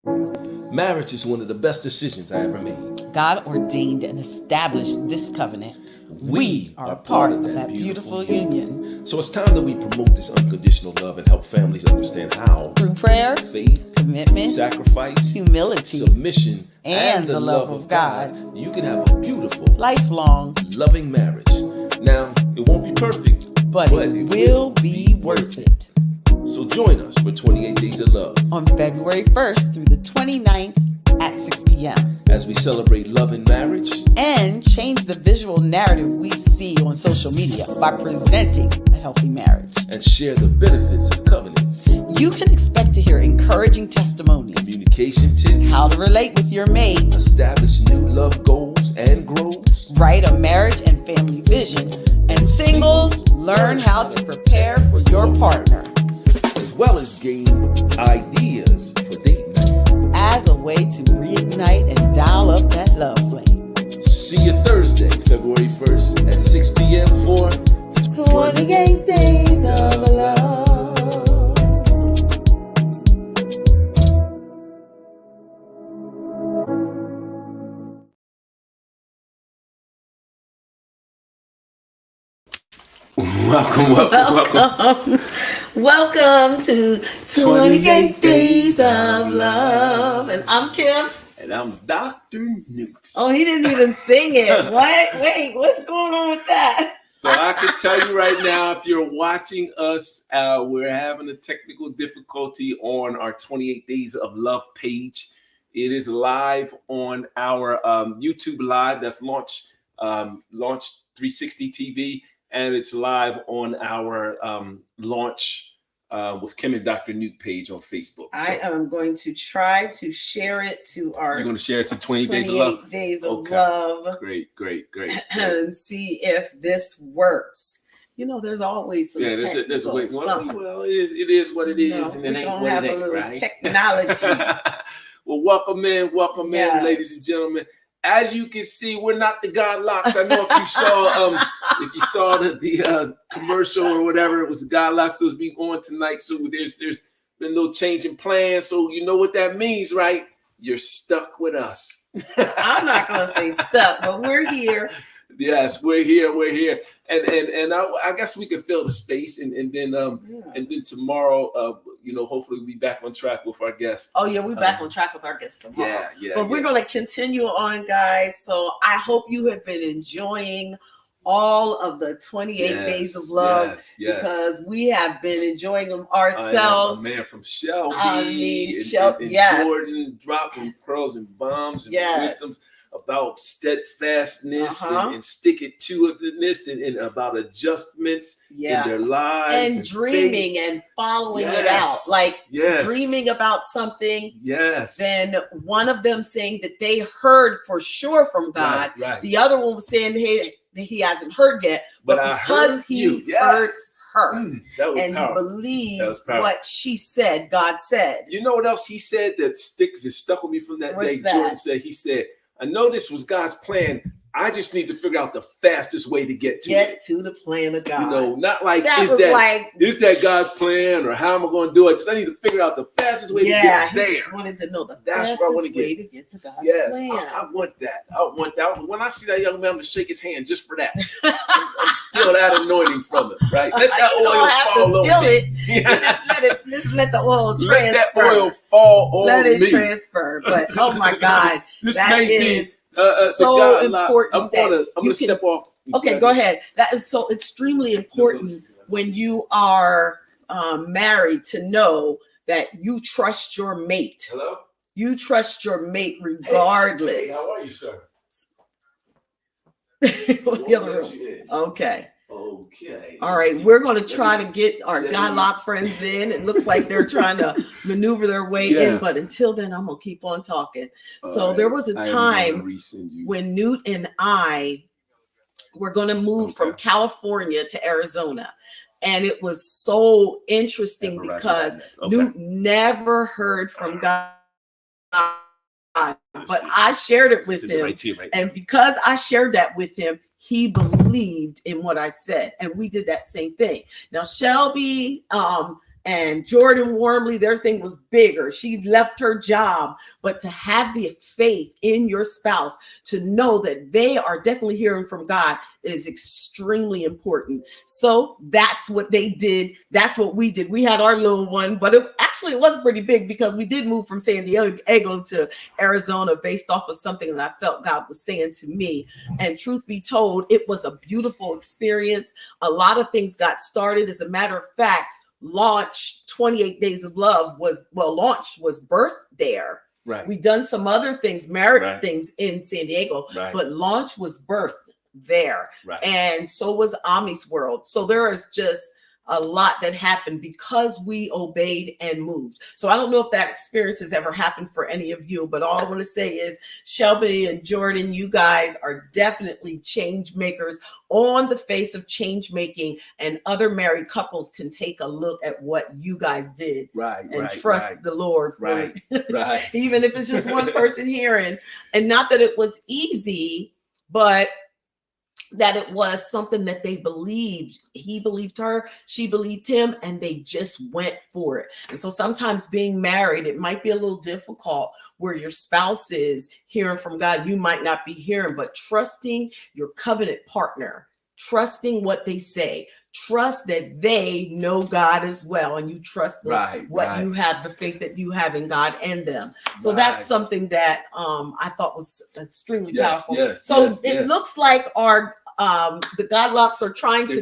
Marriage is one of the best decisions I ever made. God ordained and established this covenant. We are part of that beautiful union. So it's time that we promote this unconditional love and help families understand how. Through prayer, faith, commitment, sacrifice, humility, submission, and the love of God, you can have a beautiful, lifelong, loving marriage. Now, it won't be perfect, but it will be worth it. So join us for 28 Days of Love on February 1st through the 29th at 6 p.m. as we celebrate love and marriage and change the visual narrative we see on social media by presenting a healthy marriage and share the benefits of covenant. You can expect to hear encouraging testimonies, communication tips, how to relate with your mate, establish new love goals and goals, write a marriage and family vision, and singles learn how to prepare for your partner, as well as gain ideas for date night as a way to reignite and dial up that love flame. See you Thursday, February 1st at 6 p.m. for 28 Days of Love. Welcome to 28 Days of Love. And I'm Kim. And I'm Dr. Newt. Oh, he didn't even sing it. What? Wait, what's going on with that? So I can tell you right now, if you're watching us, we're having a technical difficulty on our 28 Days of Love page. It is live on our YouTube Live. That's Launch 360 TV. And it's live on our Launch with Kim and Dr. Newt page on Facebook. I am going to try to share it to our... You're going to share it to 28 Days of Love? Days of Love. Great. And see if this works. You know, there's always some there's a way. Well, it is what it is, and it ain't what it ain't, right? Technology. Well, welcome in, ladies and gentlemen. As you can see, we're not the Godlocks. I know if you saw the commercial or whatever, it was the Godlocks supposed to be on tonight. So there's been no change in plans. So you know what that means, right? You're stuck with us. I'm not going to say stuck, but we're here. Yes, we're here, and I guess we can fill the space, and then tomorrow, hopefully we'll be back on track with our guests. Oh yeah, we're back on track with our guests tomorrow. But we're going to continue on, guys. So I hope you have been enjoying all of the 28 Days of Love because we have been enjoying them ourselves. Man from Shelby, and Jordan dropping pearls and bombs and wisdom about steadfastness and stick it to itness and about adjustments in their lives and dreaming faith. And following it out, like dreaming about something. Then one of them saying that they heard for sure from God. Right. The other one was saying he hasn't heard yet, but because he heard her and powerful. He believed what she said, God said. You know what else he said that stuck with me from that day? Jordan said, he said, I know this was God's plan. I just need to figure out the fastest way to get to the plan of God. You know, not like is that God's plan or how am I going to do it? Just I need to figure out the fastest way to get there. He just wanted to know the fastest way to get to God's plan. I want that. When I see that young man, I'm gonna shake his hand just for that. I'm still that anointing from it, right? Let that oil fall on me. Just let the oil transfer. Let that oil fall on me. Let it transfer. But oh my God, that is so important. I'm gonna step off. Okay, go ahead. That is so extremely important when you are married to know that you trust your mate. Hello? You trust your mate regardless. Hey, how are you, sir? The other room. Okay. Okay. All right. We're going to try to get our Godlock friends in. It looks like they're trying to maneuver their way in, but until then, I'm going to keep on talking. So there was a time when Newt and I were going to move from California to Arizona. And it was so interesting because Newt never heard from God. But I shared it with him. And because I shared that with him, he believed in what I said. And we did that same thing. Now, Shelby and Jordan Warmly, their thing was bigger. She left her job, but to have the faith in your spouse, to know that they are definitely hearing from God is extremely important. So that's what they did. That's what we did. We had our little one, but it wasn't pretty big because we did move from San Diego to Arizona based off of something that I felt God was saying to me. And truth be told, it was a beautiful experience. A lot of things got started. As a matter of fact, launch 28 Days of Love launch was birthed there. Right. We done some other things, married things in San Diego, but launch was birthed there. Right. And so was Ami's World. So there is just a lot that happened because we obeyed and moved. So I don't know if that experience has ever happened for any of you, but all I want to say is Shelby and Jordan, you guys are definitely change makers on the face of change making, and other married couples can take a look at what you guys did and trust the Lord for right. Even if it's just one person hearing, and not that it was easy, but that it was something that they believed. He believed her, she believed him, and they just went for it. And so sometimes being married, it might be a little difficult where your spouse is hearing from God. You might not be hearing, but trusting your covenant partner, trusting what they say, trust that they know God as well, and you trust them, you have the faith that you have in God and them. So that's something that I thought was extremely powerful. It looks like our the Godlocks are trying to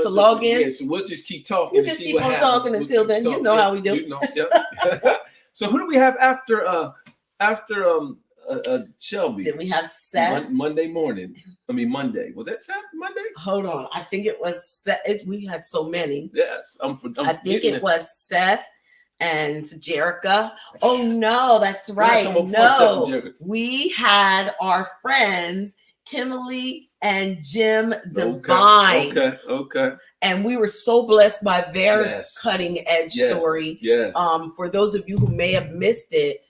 log in. Yeah, so we'll just keep talking. You just keep on talking until then. You know how we do. So who do we have after Shelby? Did we have Seth? Monday morning. Monday. Was that Seth? Monday? Hold on. I think it was Seth. We had so many. Yes. I think it was Seth and Jerica. Oh, no, that's right. No, we had our friends, Kimberly and Jim Divine. Okay. And we were so blessed by their cutting edge story. Yes. For those of you who may have missed it,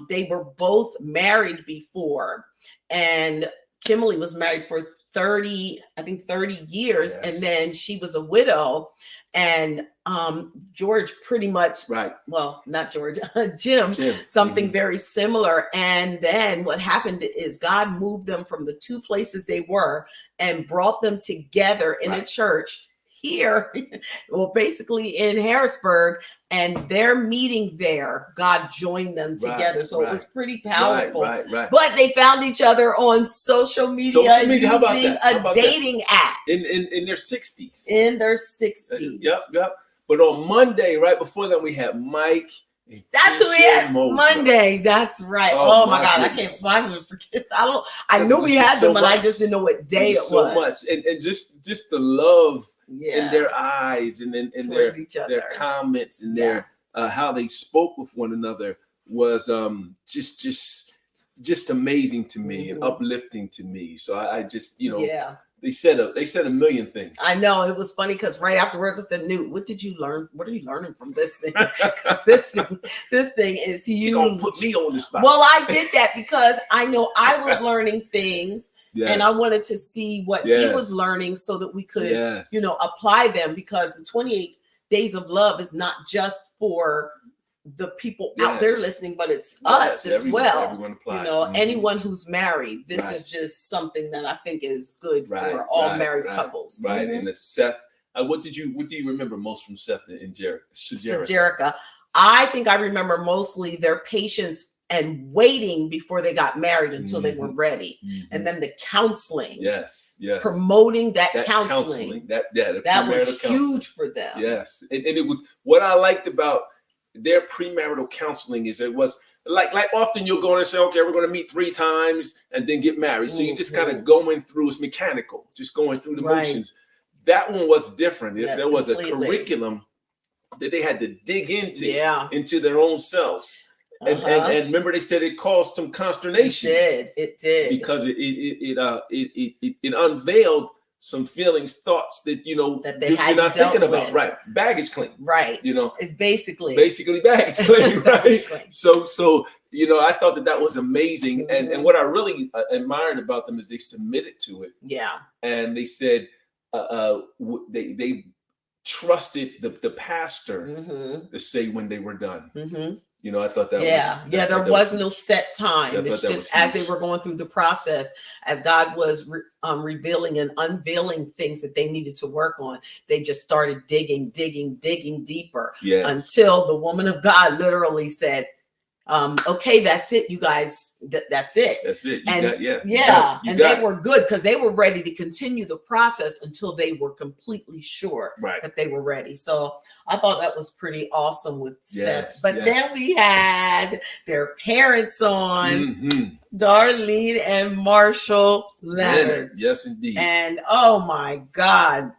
they were both married before, and Kimberly was married for 30 years, and then she was a widow, and George pretty much, not George, Jim, something very similar. And then what happened is God moved them from the two places they were and brought them together in a church here, basically in Harrisburg, and their meeting there, God joined them together. So it was pretty powerful. But they found each other on social media using a dating app. In their 60s. In their 60s. Yep. But on Monday, right before that, we had Mike. That's who we had Monday. That's right. Oh my God, goodness. I can't forget. I knew we had them, but I just didn't know what day it was. So much, and just the love in their eyes, and in their comments, and their how they spoke with one another was just amazing to me and uplifting to me. So I just They said a million things. I know. It was funny because right afterwards I said, Newt, what did you learn? What are you learning from this thing? this thing is huge. She gonna put me on the spot. Well, I did that because I know I was learning things, and I wanted to see what he was learning so that we could, apply them, because the 28 Days of Love is not just for the people out there listening, but it's us as well. Anyone who's married, this is just something that I think is good for all married couples. Right. And it's Seth. What do you remember most from Seth and Jerica? I think I remember mostly their patience and waiting before they got married until they were ready. And then the counseling. Yes. Promoting that counseling. That was huge for them. Yes. And it was what I liked about their premarital counseling is it was like often you'll go and say, okay, we're going to meet 3 times and then get married. So you just kind of going through, it's mechanical, just going through the motions. That one was different. There was a curriculum that they had to dig into their own selves. And remember, they said it caused some consternation. It did. Because it unveiled some feelings, thoughts that that you're not thinking about, right? Baggage claim, right? It's basically baggage claim, right? So I thought that was amazing, and what I really admired about them is they submitted to it, and they said they trusted the pastor to say when they were done. You know, I thought that there was no set time. It's just as they were going through the process, as God was revealing and unveiling things that they needed to work on, they just started digging deeper until the woman of God literally says, okay, that's it, you guys. That's it. That's it. They were good because they were ready to continue the process until they were completely sure that they were ready. So I thought that was pretty awesome with Seth. But then we had their parents on, Darlene and Marshall Leonard. Yes, indeed. And oh my God,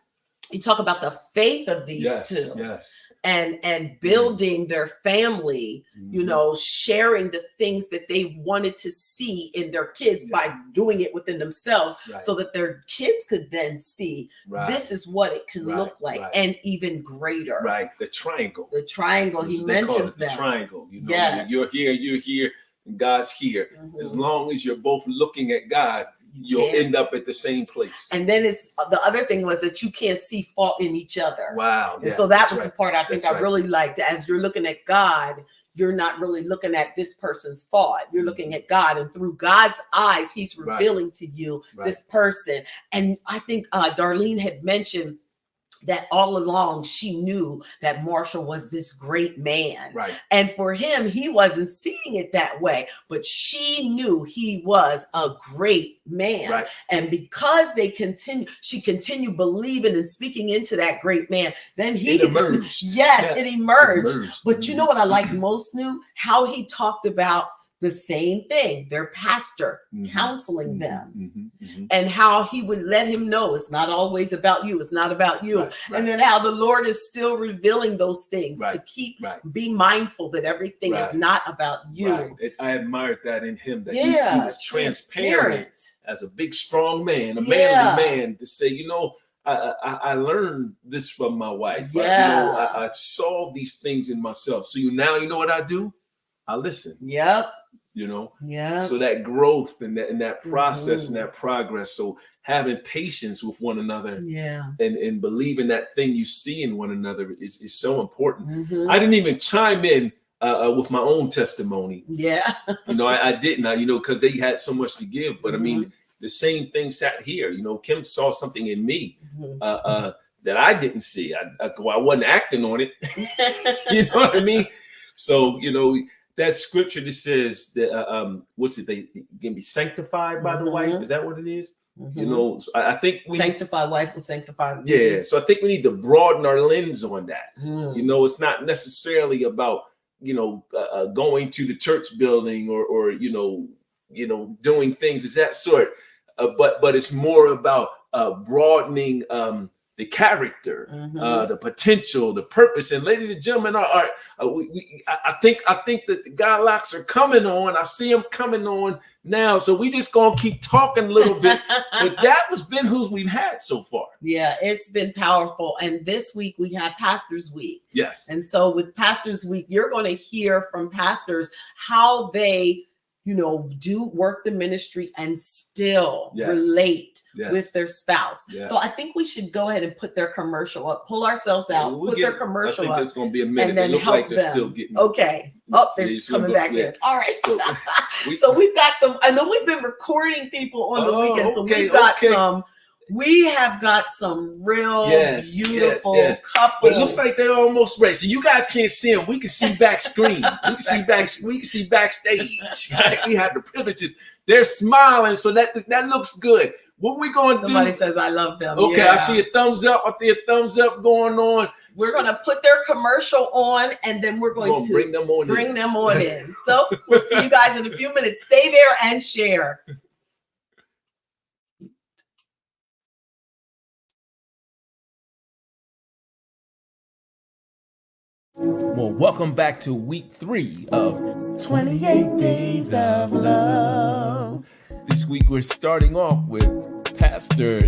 you talk about the faith of these two. Yes. And building their family, you know, sharing the things that they wanted to see in their kids by doing it within themselves so that their kids could then see this is what it can look like and even greater. Right. The triangle. The triangle. He mentions that. The triangle. You know, you're here, and God's here. As long as you're both looking at God, you'll end up at the same place. And then it's the other thing was that you can't see fault in each other. Wow. And so that was the part I think I really liked. As you're looking at God, you're not really looking at this person's fault. You're looking at God, and through God's eyes, he's revealing to you this person. And I think Darlene had mentioned that all along she knew that Marshall was this great man. Right. And for him, he wasn't seeing it that way, but she knew he was a great man. Right. And because she continued believing and speaking into that great man, then it emerged. It emerged. But you know what I liked most, New? How he talked about the same thing, their pastor counseling them, and how he would let him know it's not always about you. It's not about you. And then how the Lord is still revealing those things to be mindful that everything is not about you. I admired that in him, that he was transparent as a big, strong man, a manly man, to say, you know, I learned this from my wife. I saw these things in myself. So now you know what I do? I listen. You know, so that growth and that process and that progress. So having patience with one another, and believing that thing you see in one another is so important. I didn't even chime in with my own testimony. You know, I didn't. You know, because they had so much to give. But I mean, the same thing sat here. You know, Kim saw something in me that I didn't see. I wasn't acting on it. You know what I mean? So you know. That scripture that says that they can be sanctified by the wife. Is that what it is? You know, so I think sanctified wife will sanctify. So I think we need to broaden our lens on that. You know, it's not necessarily about going to the church building or you know doing things of that sort, but it's more about broadening the character, the potential, the purpose. And ladies and gentlemen, I think that the Godlocks are coming on. I see them coming on now. So we just gonna keep talking a little bit. But that has been who we've had so far. Yeah, it's been powerful. And this week we have Pastors Week. Yes. And so with Pastors Week, you're going to hear from pastors how they do work the ministry and still relate with their spouse. So I think we should go ahead and put their commercial up, pull ourselves out, put their commercial up. I think it's going to be a minute. And then they look like they're still getting they're coming back in. All right. So we've got some, I know we've been recording people on the weekend. So we've got some. We have got some real beautiful couples. But it looks like they're almost ready. So you guys can't see them. We can see back screen. We can see backstage. Right? We have the privileges. They're smiling, so that looks good. What we going to do? Somebody says I love them. Okay, I see a thumbs up. I see a thumbs up going on. We're going to put their commercial on, and then we're going to bring them on in. So we'll see you guys in a few minutes. Stay there and share. Well, welcome back to week 3 of 28 Days of Love. This week we're starting off with Pastor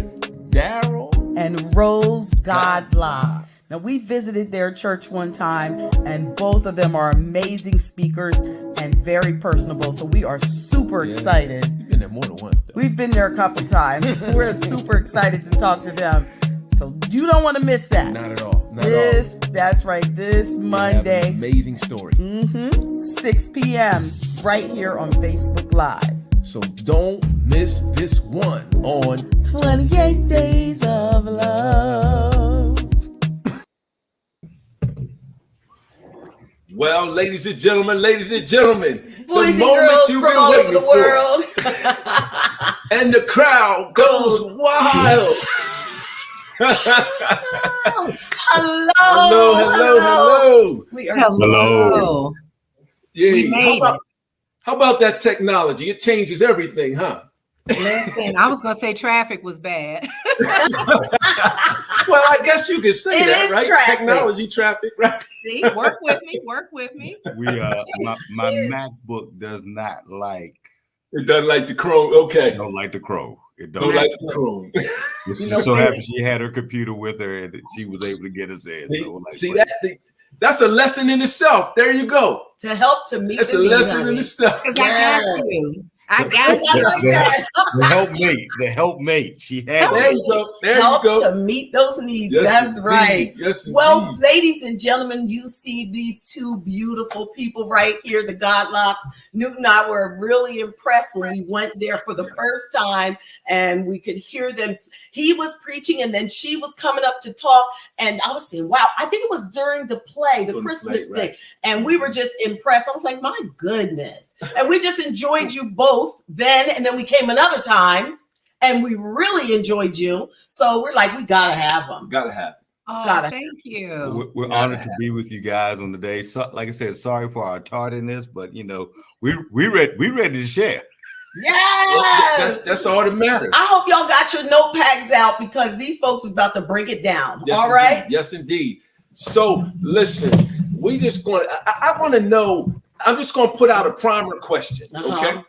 Darryl and Rose Godlock. Now, we visited their church one time, and both of them are amazing speakers and very personable. So we are super excited. You've been there more than once, though. We've been there a couple times. We're super excited to talk to them. So you don't want to miss that. Not at all. That's right. This Monday. Amazing story. 6 p.m. right here on Facebook Live. So don't miss this one on 28 Days of Love. Well, ladies and gentlemen, boys and the moment girls you've from been all over waiting the for. world. And the crowd goes wild. Hello. We are Hello. Yeah. How about that technology? It changes everything, huh? Listen, I was gonna say traffic was bad. Well, I guess you could say It that, is right? traffic. Technology, traffic, right? See, work with me. My MacBook does not like. It doesn't like the Chrome. Okay. Don't like the Chrome. It don't like the Chrome. She's so happy she had her computer with her and she was able to get us in. That's a lesson in itself. There you go. To help to meet. That's a lesson in itself. I got you. The helpmate. She had there you go. Help to meet those needs. Yes, that's indeed. right. Yes, well, ladies and gentlemen, you see these two beautiful people right here, the Godlocks. Newt and I were really impressed when we went there for the first time and we could hear them. He was preaching and then she was coming up to talk. And I was saying, wow, I think it was during the play, the Christmas thing. Right. And we were just impressed. I was like, my goodness. And we just enjoyed you both then, and then we came another time and we really enjoyed you, so we're like, we gotta have them. Thank you. We're honored to be with you guys on the day. So, like I said, sorry for our tardiness, but we ready to share. Yes, that's all that matters. I hope y'all got your notepads out because these folks is about to break it down. Yes, all right. Yes, indeed. So listen, we just going. I want to know. I'm just going to put out a primer question. Okay.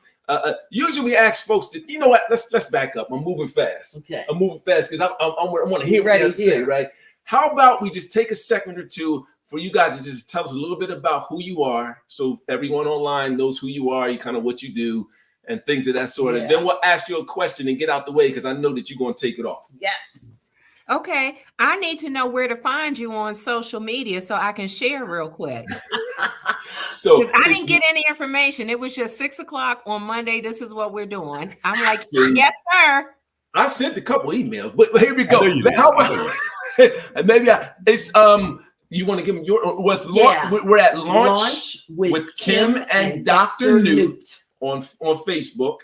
Usually we ask folks to, you know what? Let's back up. I'm moving fast. Okay. I'm moving fast because I want to hear what you have to say, right? How about we just take a second or two for you guys to just tell us a little bit about who you are, so everyone online knows who you are, you kind of what you do, and things of that sort. And then we'll ask you a question and get out the way because I know that you're going to take it off. Yes. Okay, I need to know where to find you on social media so I can share real quick. So I didn't get any information. It was just 6 o'clock on Monday. This is what we're doing. I'm like, yes, sir. I sent a couple emails, but here we go. How about and maybe you want to give them your we're at launch with Kim and Dr. Newt on Facebook.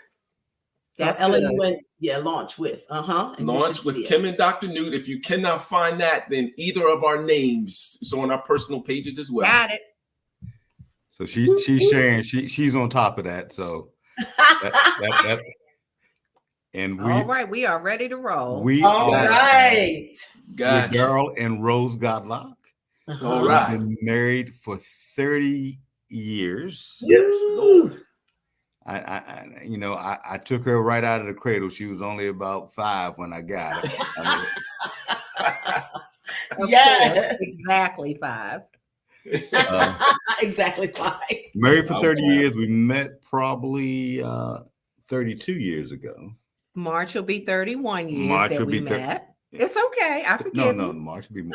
That's LAUN, launch with. Launch with Kim and Dr. Newt. If you cannot find that, then either of our names is on our personal pages as well. Got it. So she's sharing. She's on top of that. So that and we. All right, we are ready to roll. All right. With Darryl and Rose Godlock. All right. We've been married for 30 years. Yes, Lord. I took her right out of the cradle. She was only about 5 when I got her. Yes, exactly 5. Exactly 5. Married for 30 years. We met probably 32 years ago. March will be 31 years that we met. It's okay. I forgive you. No, March will be more.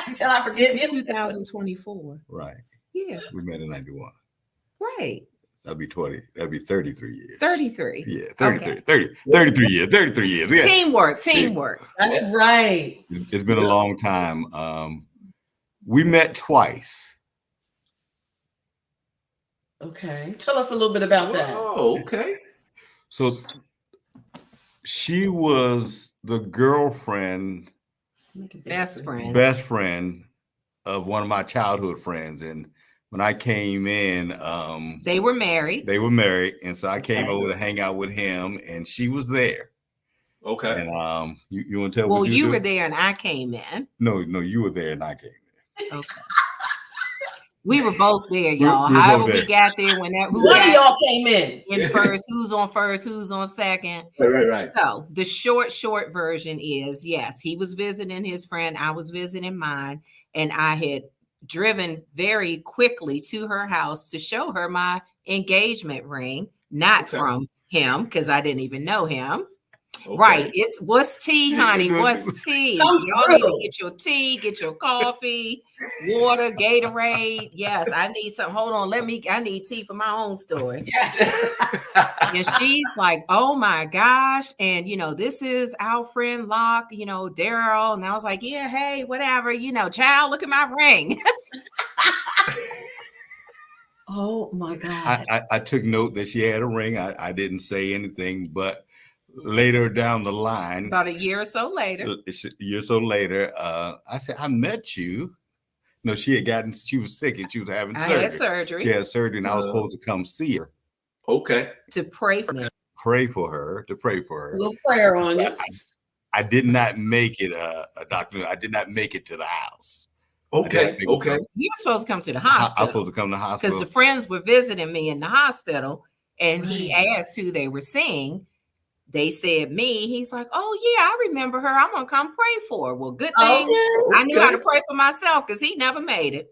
She said, I forgive you. 2024. Right. Yeah. We met in 91. Right. That'd be 20. That'd be 33 years. 33. Yeah, 33. Okay. 33 years. 33 years. Yeah. Teamwork. That's right. It's been a long time. We met twice. Okay. Tell us a little bit about that. Oh, okay. So she was the girlfriend, best friend of one of my childhood friends. And when I came in, they were married. And so I came over to hang out with him, and she was there. Okay. And you want to tell? Well, you were there, and I came in. No, you were there, and I came in. Okay. We were both there, y'all. However we got there, whenever one of y'all came in first, who's on first, who's on second. Right. So the short version is, yes, he was visiting his friend, I was visiting mine, and I had driven very quickly to her house to show her my engagement ring, not from him because I didn't even know him. Okay. Right. It's what's tea, honey? What's tea? Y'all need to get your tea, get your coffee, water, Gatorade. Yes, I need some. Hold on. I need tea for my own story. And she's like, oh my gosh. And this is our friend Locke, Darryl. And I was like, yeah, hey, whatever, child, look at my ring. Oh my God. I took note that she had a ring. I didn't say anything, but later down the line, about a year or so later, I said, I met you. No, she was sick and she was having surgery. Had surgery. She had surgery and I was supposed to come see her. Okay. To pray for me. To pray for her. A little prayer on you. I did not make it, doctor. I did not make it to the house. Okay. You were supposed to come to the hospital. I was supposed to come to the hospital. Because the friends were visiting me in the hospital and he asked who they were seeing. They said me. He's like, oh yeah, I remember her. I'm gonna come pray for her. Well, good thing I knew how to pray for myself because he never made it.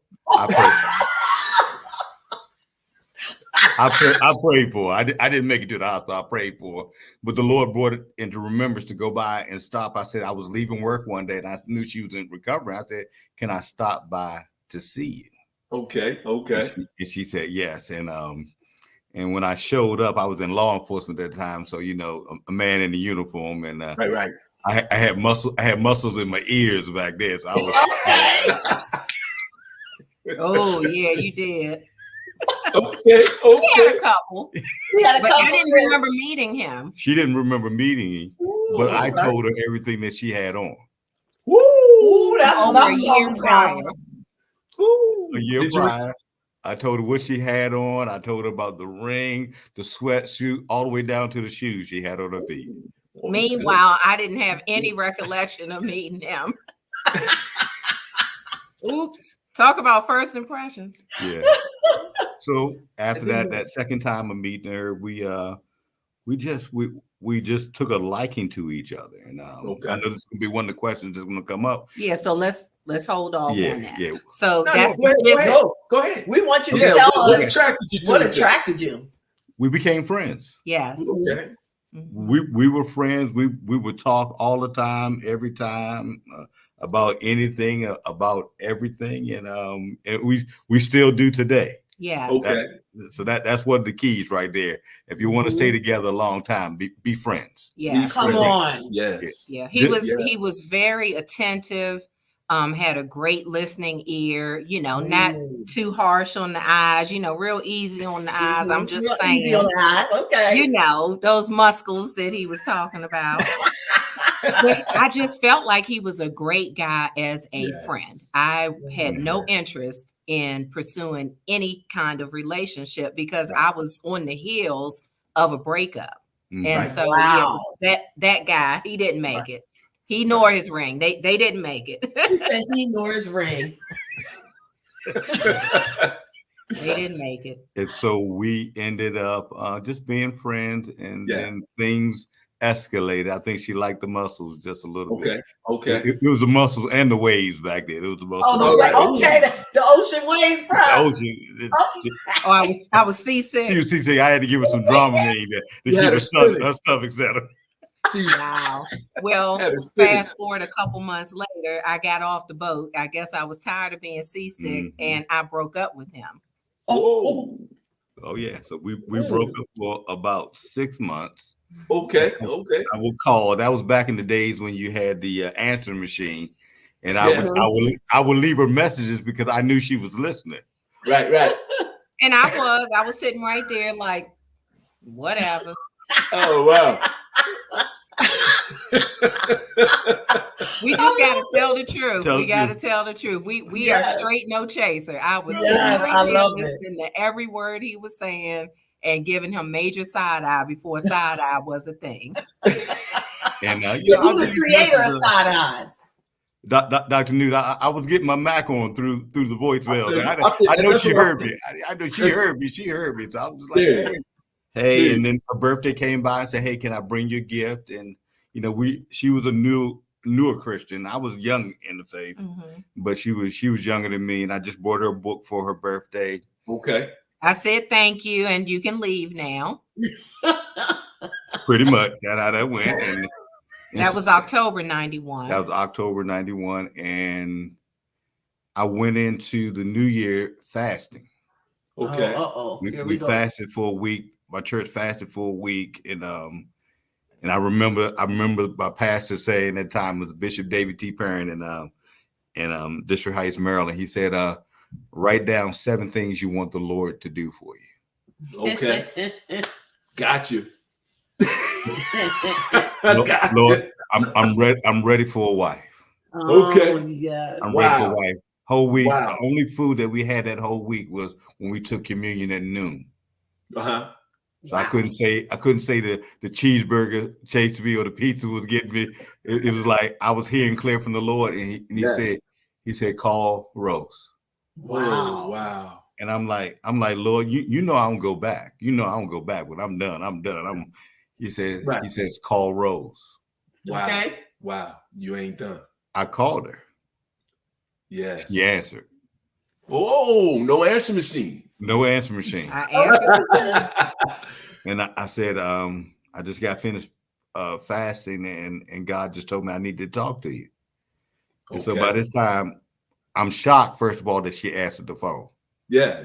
I prayed for her. I didn't make it to the hospital. I prayed for her. But the Lord brought it into remembrance to go by and stop. I said I was leaving work one day and I knew she was in recovery. I said, can I stop by to see you? Okay. And she said yes. And when I showed up, I was in law enforcement at the time. So, a man in the uniform and right. I had muscles in my ears back then. So I was Oh yeah, you did. Okay. He had a couple. But I didn't remember meeting him. She didn't remember meeting me, but I told her everything that she had on. Woo! That's over a year prior. A year prior. I told her what she had on. I told her about the ring, the sweatsuit, all the way down to the shoes she had on her feet. Meanwhile, I didn't have any recollection of meeting him. Oops. Talk about first impressions. Yeah. So after that second time of meeting her, we just took a liking to each other. And I know this is gonna be one of the questions that's gonna come up. Yeah, so let's hold off on that. Yeah. So go ahead. We want you to tell us what attracted you. We became friends. Yes. Okay. We were friends. We would talk all the time, every time, about anything, about everything, and we still do today. Yes. Okay. That's one of the keys right there. If you want to stay together a long time, be friends. Yeah. Come on. Yes. Yeah. He was very attentive. Had a great listening ear, not too harsh on the eyes, real easy on the eyes. I'm just saying, easy on the eyes. Okay. Those muscles that he was talking about. But I just felt like he was a great guy as a friend. I had no interest in pursuing any kind of relationship because I was on the heels of a breakup. And so that guy, he didn't make it. He nor his ring. They didn't make it. She said he nor his ring. They didn't make it. And so we ended up just being friends, and then things escalated. I think she liked the muscles just a little bit. Okay. It was the muscles and the waves back then. It was the muscles. The ocean waves, bro. I was seasick. She was seasick. I had to give her some Dramamine to keep her stomach settled. Wow. Well, fast forward a couple months later, I got off the boat. I guess I was tired of being seasick, and I broke up with him. Oh yeah. So we broke up for about 6 months. Okay. I will call. That was back in the days when you had the answering machine, and I would leave her messages because I knew she was listening. Right. And I was sitting right there like, whatever. Oh wow. We just gotta tell the truth. We gotta tell the truth. We are straight no chaser. I was listening to every word he was saying and giving him major side eye before side eye was a thing. And so you the creator of side eyes. Dr. Newt, I was getting my Mac on through the voicemail. I know she heard me. I know she heard me. She heard me. So I was like, hey. And then her birthday came by and said, hey, can I bring you a gift? And she was a newer Christian. I was young in the faith, but she was younger than me, and I just bought her a book for her birthday. Okay. I said thank you, and you can leave now. Pretty much. That's how that went. That was October 91. That was October 91. And I went into the new year fasting. Okay. We fasted for a week. My church fasted for a week. And I remember my pastor saying at the time was Bishop David T. Perrin in District Heights, Maryland. He said, write down 7 things you want the Lord to do for you. Okay. Got you. Lord, I'm ready for a wife. Okay. Yeah. I'm ready for a wife. Whole week. The only food that we had that whole week was when we took communion at noon. So I couldn't say the cheeseburger chased me or the pizza was getting me. It was like I was hearing clear from the Lord, and he said, call Rose. Wow. And I'm like, Lord, you know I don't go back. You know I don't go back. When I'm done. He says, call Rose. Wow. Okay. Wow. You ain't done. I called her. Yes. She answered. Oh, no answer machine. No answer machine. I answered. And I said, I just got finished fasting, and God just told me I need to talk to you. Okay. And so by this time, I'm shocked, first of all, that she answered the phone. Yeah.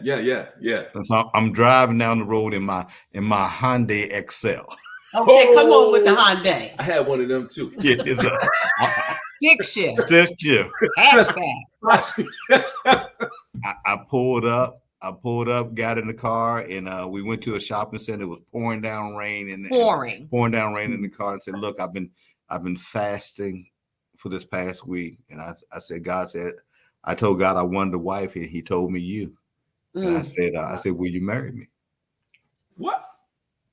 And so I'm driving down the road in my Hyundai Excel. Okay, come on with the Hyundai. I had one of them too. Yeah, Stick shift. Hatchback. I pulled up, got in the car, and we went to a shopping center. It was pouring down rain pouring down rain in the car, and said, "Look, I've been fasting for this past week." And I said, God said, I told God I wanted a wife, and He told me you. And I said, will you marry me? What?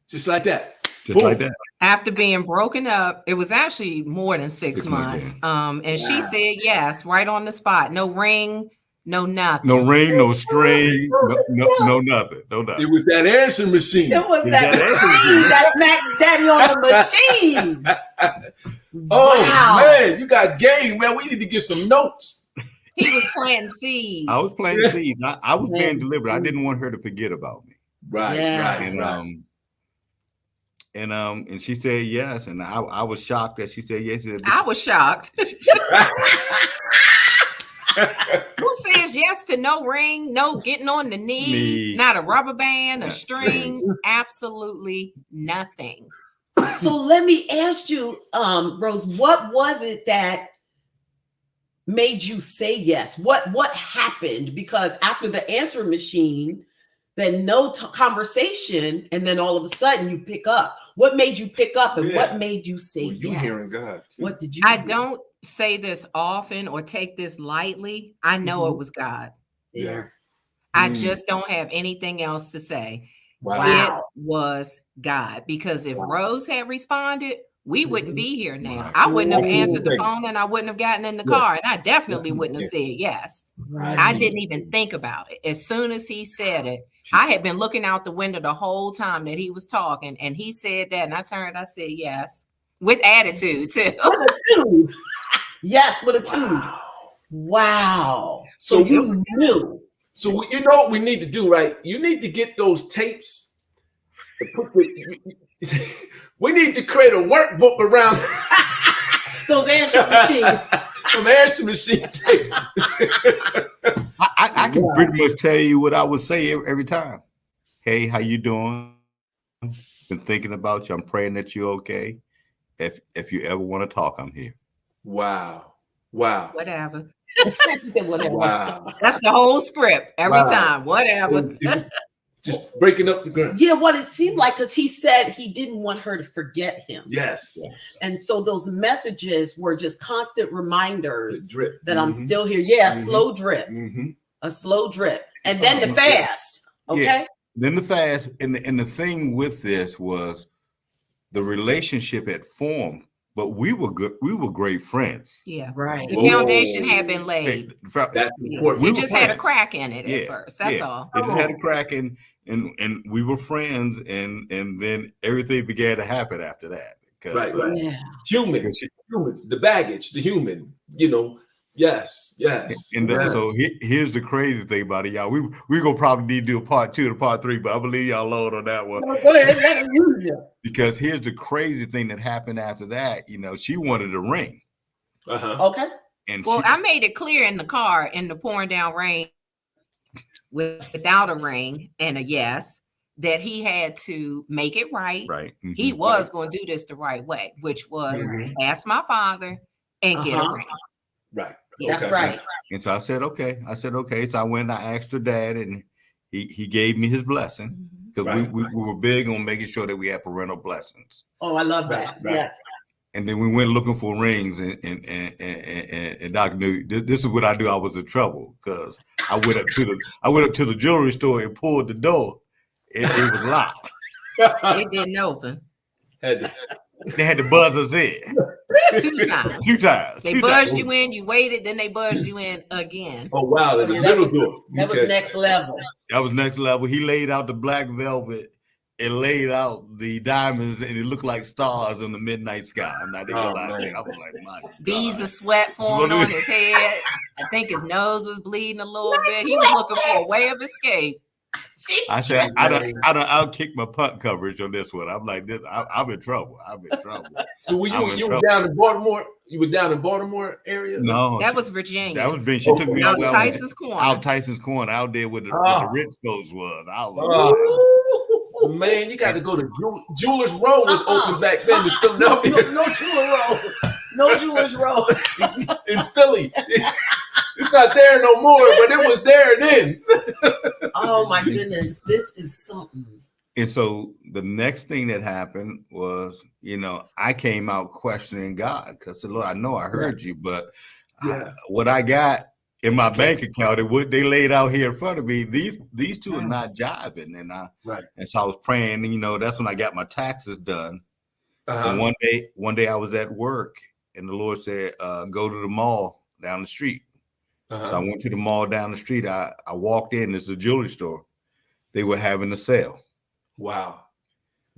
Just like that. Just like that. After being broken up, it was actually more than 6 months. And she said yes, right on the spot. No ring, no nothing. No ring, no string, no nothing. It was that answer machine. It was that machine, that Mac Daddy on the machine. Oh man, you got game, man. We need to get some notes. He was planting seeds. I was planting seeds. I was being deliberate. I didn't want her to forget about me. Right. And she said yes, and I was shocked that she said yes. I was shocked. Who says yes to no ring, no getting on the knee, not a rubber band, a string, absolutely nothing. So let me ask you, Rose, what was it that made you say yes? What happened? Because after the answer machine, then no conversation, and then all of a sudden you pick up. What made you pick up, and what made you say yes? You hearing God too. What did you? I don't say this often or take this lightly. I know it was God. Yeah. I just don't have anything else to say. Wow. It was God, because if Rose had responded, we wouldn't be here now. I wouldn't have answered the phone, and I wouldn't have gotten in the car, and I definitely wouldn't have said yes. Right. I didn't even think about it. As soon as he said it, I had been looking out the window the whole time that he was talking, and he said that, and I turned, I said yes, with attitude too. With a tune. Yes, with a tune. Wow. So you knew. So you know what we need to do, right? You need to get those tapes. We need to create a workbook around those answer machines. Some answer machine tapes. I can pretty much tell you what I would say every time. Hey, how you doing? Been thinking about you. I'm praying that you're okay. If you ever want to talk, I'm here. Wow. Whatever. Wow. That's the whole script every time. Whatever. Just breaking up the ground. Yeah, what it seemed like, because he said he didn't want her to forget him. Yes. And so those messages were just constant reminders that I'm Mm-hmm. still here. Yeah, slow drip. A slow drip. And then the fast. Okay. Yeah. Then the fast. And the thing with this was the relationship had formed, but we were good. We were great friends. Yeah. Right. The foundation had been laid. That's important. It just had a crack in it at first. That's all. It just had a crack and we were friends, and then everything began to happen after that. Right. Yeah. Human, the baggage, the human, Yes. And so here's the crazy thing about it, y'all. We gonna probably need to do a part 2 to part 3, but I believe y'all alone on that one. No, go ahead, let him use you. Because here's the crazy thing that happened after that. She wanted a ring. Okay. And I made it clear in the car in the pouring down rain without a ring and a yes that he had to make it right. Right. Mm-hmm. He was going to do this the right way, which was ask my father and get a ring. Right. That's right. And so I said, okay. So I went and I asked her dad, and he gave me his blessing, because we were big on making sure that we had parental blessings. Oh, I love that. Right. Yes. And then we went looking for rings, and Dr. New, this is what I do. I was in trouble because I went up to the jewelry store and pulled the door. It was locked. It didn't open. They had to buzz us in. 2 times. 2 times. They buzzed you in, you waited, then they buzzed you in again. Oh, wow. The middle door. That was next level. That was next level. He laid out the black velvet and laid out the diamonds, and it looked like stars in the midnight sky. I'm not even lying. I was like, my God. Beads of sweat forming on his head. I think his nose was bleeding a little bit. He was looking for a way of escape. I said, I'll kick my punt coverage on this one. I'm like, I'm in trouble. So you were down in Baltimore? You were down in Baltimore area? No, that was Virginia. That was Virginia. She took me out Tyson's Corner. Out Tyson's Corner, out there where the Ritz Coast was. I was man, you got to go to Jewelers Row was open back then in Philadelphia. No Jeweler Row. No Jewelers Row. In Philly. It's not there no more, but it was there then. Oh my goodness, this is something. And so the next thing that happened was, I came out questioning God, because I said, Lord, I know I heard you, but what I got in my bank account and what they laid out here in front of me, these two are not jiving. And so I was praying, and that's when I got my taxes done. And one day I was at work, and the Lord said, go to the mall down the street. So I went to the mall down the street. I walked in. It's a jewelry store. They were having a sale. Wow.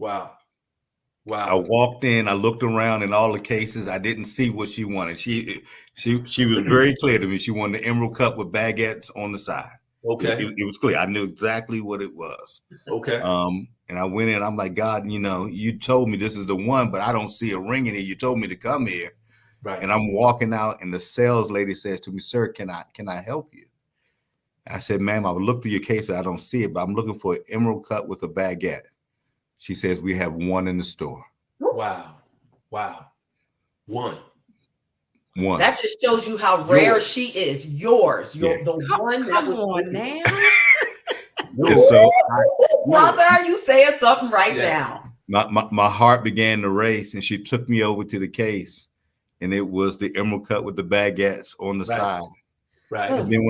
I walked in. I looked around in all the cases. I didn't see what she wanted. She was very clear to me. She wanted the emerald cup with baguettes on the side. Okay. It was clear. I knew exactly what it was. Okay. And I went in. I'm like, God, you told me this is the one, but I don't see a ring in it. You told me to come here. Right. And I'm walking out, and the sales lady says to me, sir, can I help you? I said, ma'am, I would look through your case. I don't see it, but I'm looking for an emerald cut with a baguette. She says, we have one in the store. Wow. One. That just shows you how rare she is. Yours. The one that was on now. And so, brother, you saying something right now. My heart began to race, and she took me over to the case. And it was the emerald cut with the baguettes on the side. Right. And then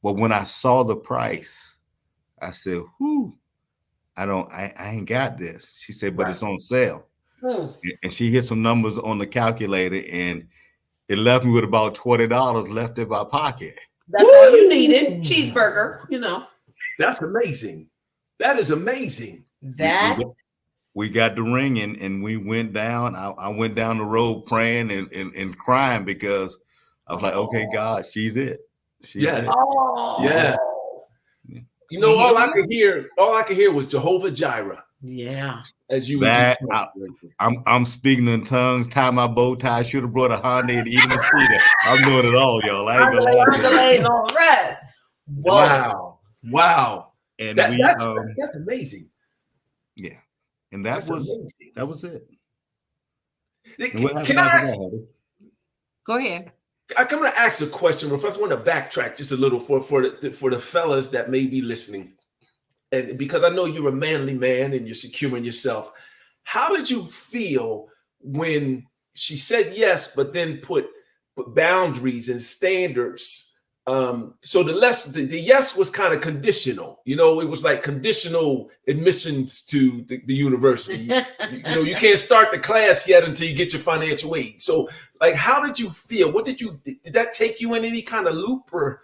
when I saw the price, I said, whew, I ain't got this. She said, but it's on sale. And she hit some numbers on the calculator, and it left me with about $20 left in my pocket. That's all you needed. Cheeseburger, That's amazing. That is amazing. We got the ring, and we went down. I went down the road praying and crying, because I was like, okay, God, she's it. Yeah. All I could hear was Jehovah Jireh. Yeah. As you were I'm speaking in tongues, tie my bow tie, should have brought a Honda and even a Cedar. I'm doing it all, y'all. I ain't gonna lie. On the rest. Wow. And that's amazing. Yeah. And that was it. Can I ask? Go ahead. I'm going to ask a question. First, I want to backtrack just a little for the fellas that may be listening, and because I know you're a manly man and you're secure in yourself. How did you feel when she said yes, but then put boundaries and standards? So the yes was kind of conditional, it was like conditional admissions to the university. You can't start the class yet until you get your financial aid. So like, how did you feel? Did that take you in any kind of loop or?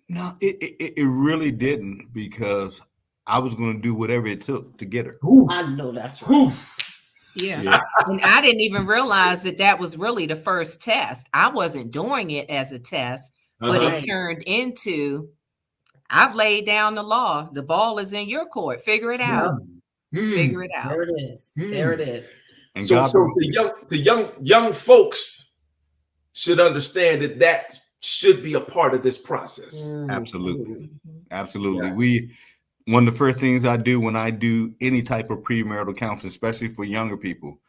No, it really didn't, because I was going to do whatever it took to get her. I know that's right. Yeah. And I didn't even realize that was really the first test. I wasn't doing it as a test, but it turned into, I've laid down the law. The ball is in your court. Figure it out. Figure it out. There it is. There it is. And so the young folks should understand that should be a part of this process. Absolutely. Absolutely. One of the first things I do when I do any type of premarital counseling, especially for younger people,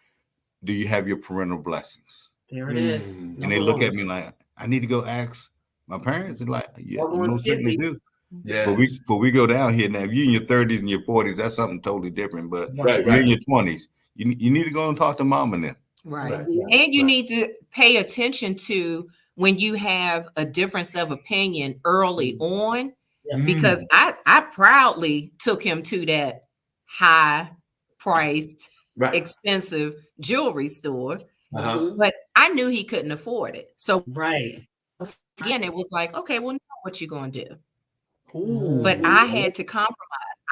do you have your parental blessings? There it is. And they look at me like, I need to go ask my parents. They're like, yeah, most certainly do. Yeah. Before we go down here now, if you're in your 30s and your 40s, that's something totally different. But if you're in your 20s, you need to go and talk to mom and them. Right. And you need to pay attention to when you have a difference of opinion early on. Because I proudly took him to that high priced, expensive jewelry store, but I knew he couldn't afford it. So again, it was like, okay, well, now what you gonna do? But I had to compromise.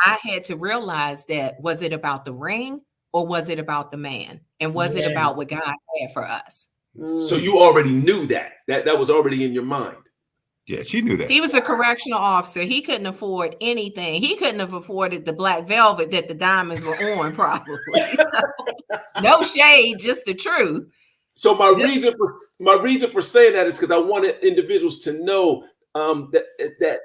I had to realize that, was it about the ring or was it about the man? And was it about what God had for us? So you already knew that was already in your mind. Yeah, she knew that. He was a correctional officer. He couldn't afford anything. He couldn't have afforded the black velvet that the diamonds were on, probably. So, no shade, just the truth. So my reason for saying that is because I wanted individuals to know that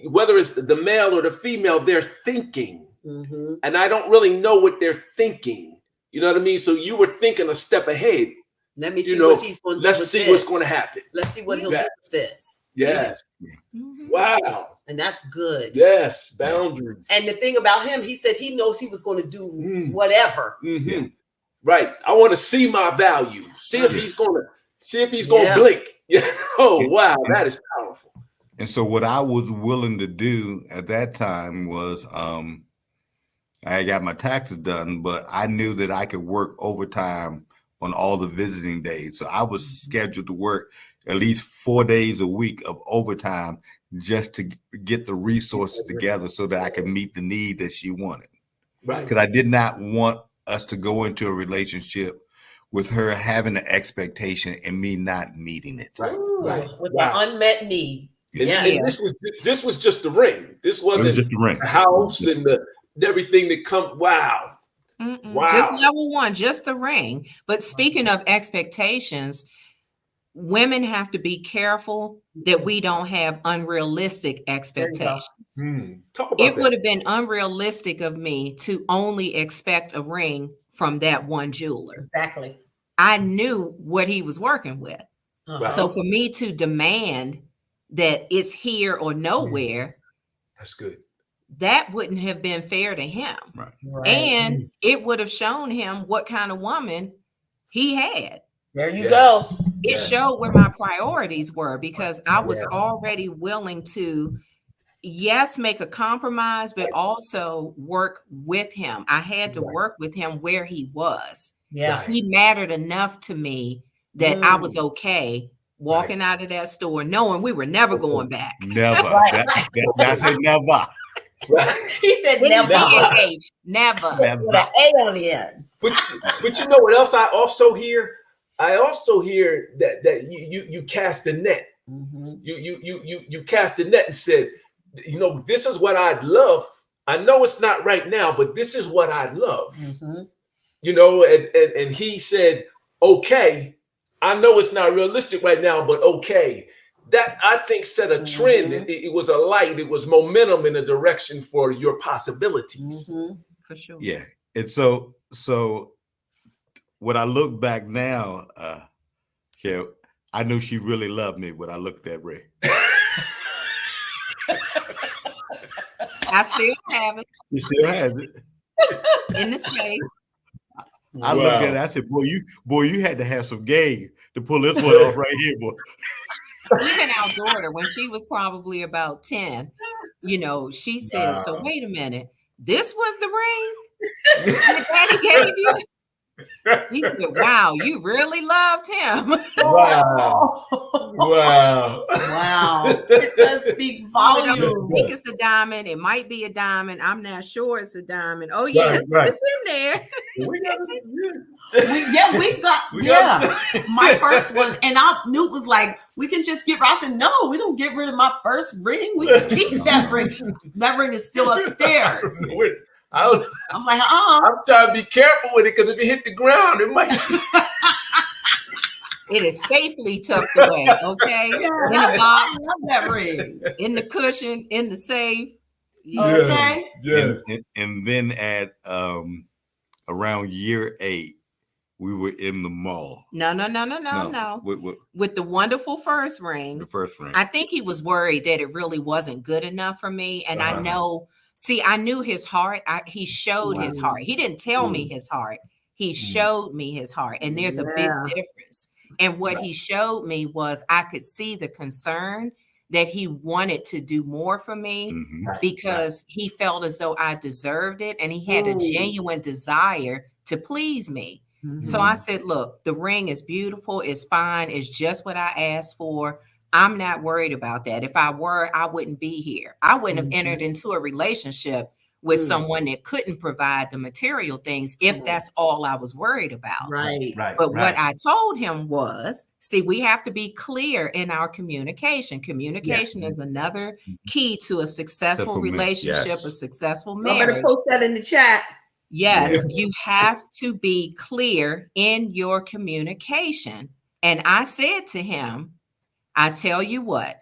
whether it's the male or the female, they're thinking, and I don't really know what they're thinking. You know what I mean? So you were thinking a step ahead. Let me see what he's going to do. Let's see what's going to happen. Let's see what he'll do with this. Yes. Wow. And that's good. Yes. Boundaries. And the thing about him, he said he knows he was going to do whatever. Right. I want to see my value. See if he's going to blink. Oh, wow. That is powerful. And so what I was willing to do at that time was I got my taxes done, but I knew that I could work overtime on all the visiting days. So I was scheduled to work at least 4 days a week of overtime just to get the resources together so that I could meet the need that she wanted. Right. Because I did not want us to go into a relationship with her having an expectation and me not meeting it. Right. With the unmet need. And this was just the ring. This wasn't just the ring. The house and everything that come. Wow. Wow. Just level one, just the ring. But speaking of expectations, women have to be careful that we don't have unrealistic expectations. Talk about it would have been unrealistic of me to only expect a ring from that one jeweler. Exactly. I knew what he was working with. So for me to demand that it's here or nowhere, that's good. That wouldn't have been fair to him. Right. And it would have shown him what kind of woman he had. There you go. It showed where my priorities were, because I was already willing to, make a compromise, but also work with him. I had to work with him where he was. Yeah. He mattered enough to me that I was okay walking out of that store knowing we were never going back. Never. That's it, never. He said never. Never. With an A on the end. But you know what else I also hear? I also hear that you cast a net. You cast a net and said, this is what I'd love. I know it's not right now, but this is what I'd love. And he said, okay, I know it's not realistic right now, but okay. That, I think, set a trend. It was a light. It was momentum in a direction for your possibilities. For sure. Yeah. And so when I look back now, Kev, I knew she really loved me when I looked at Ray. I still have it. You still have it? In the safe. I looked at it, I said, boy, you had to have some game to pull this one off right here, boy. Even our daughter, when she was probably about 10, she said, so wait a minute, this was the ring that Daddy gave you? He said, wow, you really loved him. Wow. Wow. Wow. It does speak volumes. Think it's a diamond. It might be a diamond. I'm not sure it's a diamond. Oh, yes, it's in there. We've got my first one. And Newt was like, we can just get, I said, no, we don't get rid of my first ring. We can keep that ring. That ring is still upstairs. I'm like, I'm trying to be careful with it because if it hit the ground, it might. It is safely tucked away, okay? In the box, I love that ring. In the cushion, in the safe. Okay. Yes. And then at around year 8, we were in the mall. No. With the wonderful first ring. The first ring. I think he was worried that it really wasn't good enough for me. And I know, I knew his heart. He showed his heart. He didn't tell me his heart. He showed me his heart. And there's a big difference. And what he showed me was I could see the concern that he wanted to do more for me because he felt as though I deserved it. And he had a genuine desire to please me. So I said, look, the ring is beautiful. It's fine. It's just what I asked for. I'm not worried about that. If I were, I wouldn't be here. I wouldn't have entered into a relationship with someone that couldn't provide the material things if that's all I was worried about. But what I told him was, we have to be clear in our communication. Communication is another key to a successful relationship, a successful marriage. I'm going to post that in the chat. Yes, you have to be clear in your communication. And I said to him, I tell you what,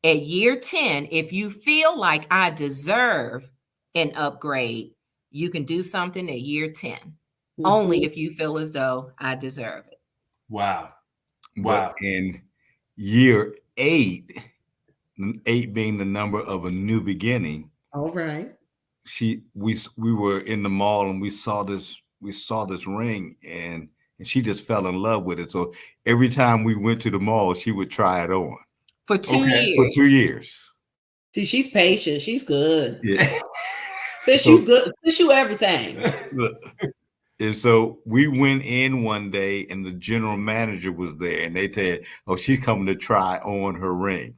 at year 10, if you feel like I deserve an upgrade, you can do something at year 10. Only if you feel as though I deserve it. Wow. But in year 8, 8 being the number of a new beginning. All right. We were in the mall and we saw this ring and she just fell in love with it. So every time we went to the mall, she would try it on. For 2 years. For 2 years. See, she's patient. She's good. Yeah. Since you good, since you everything. And so we went in one day and the general manager was there and they said, oh, she's coming to try on her ring.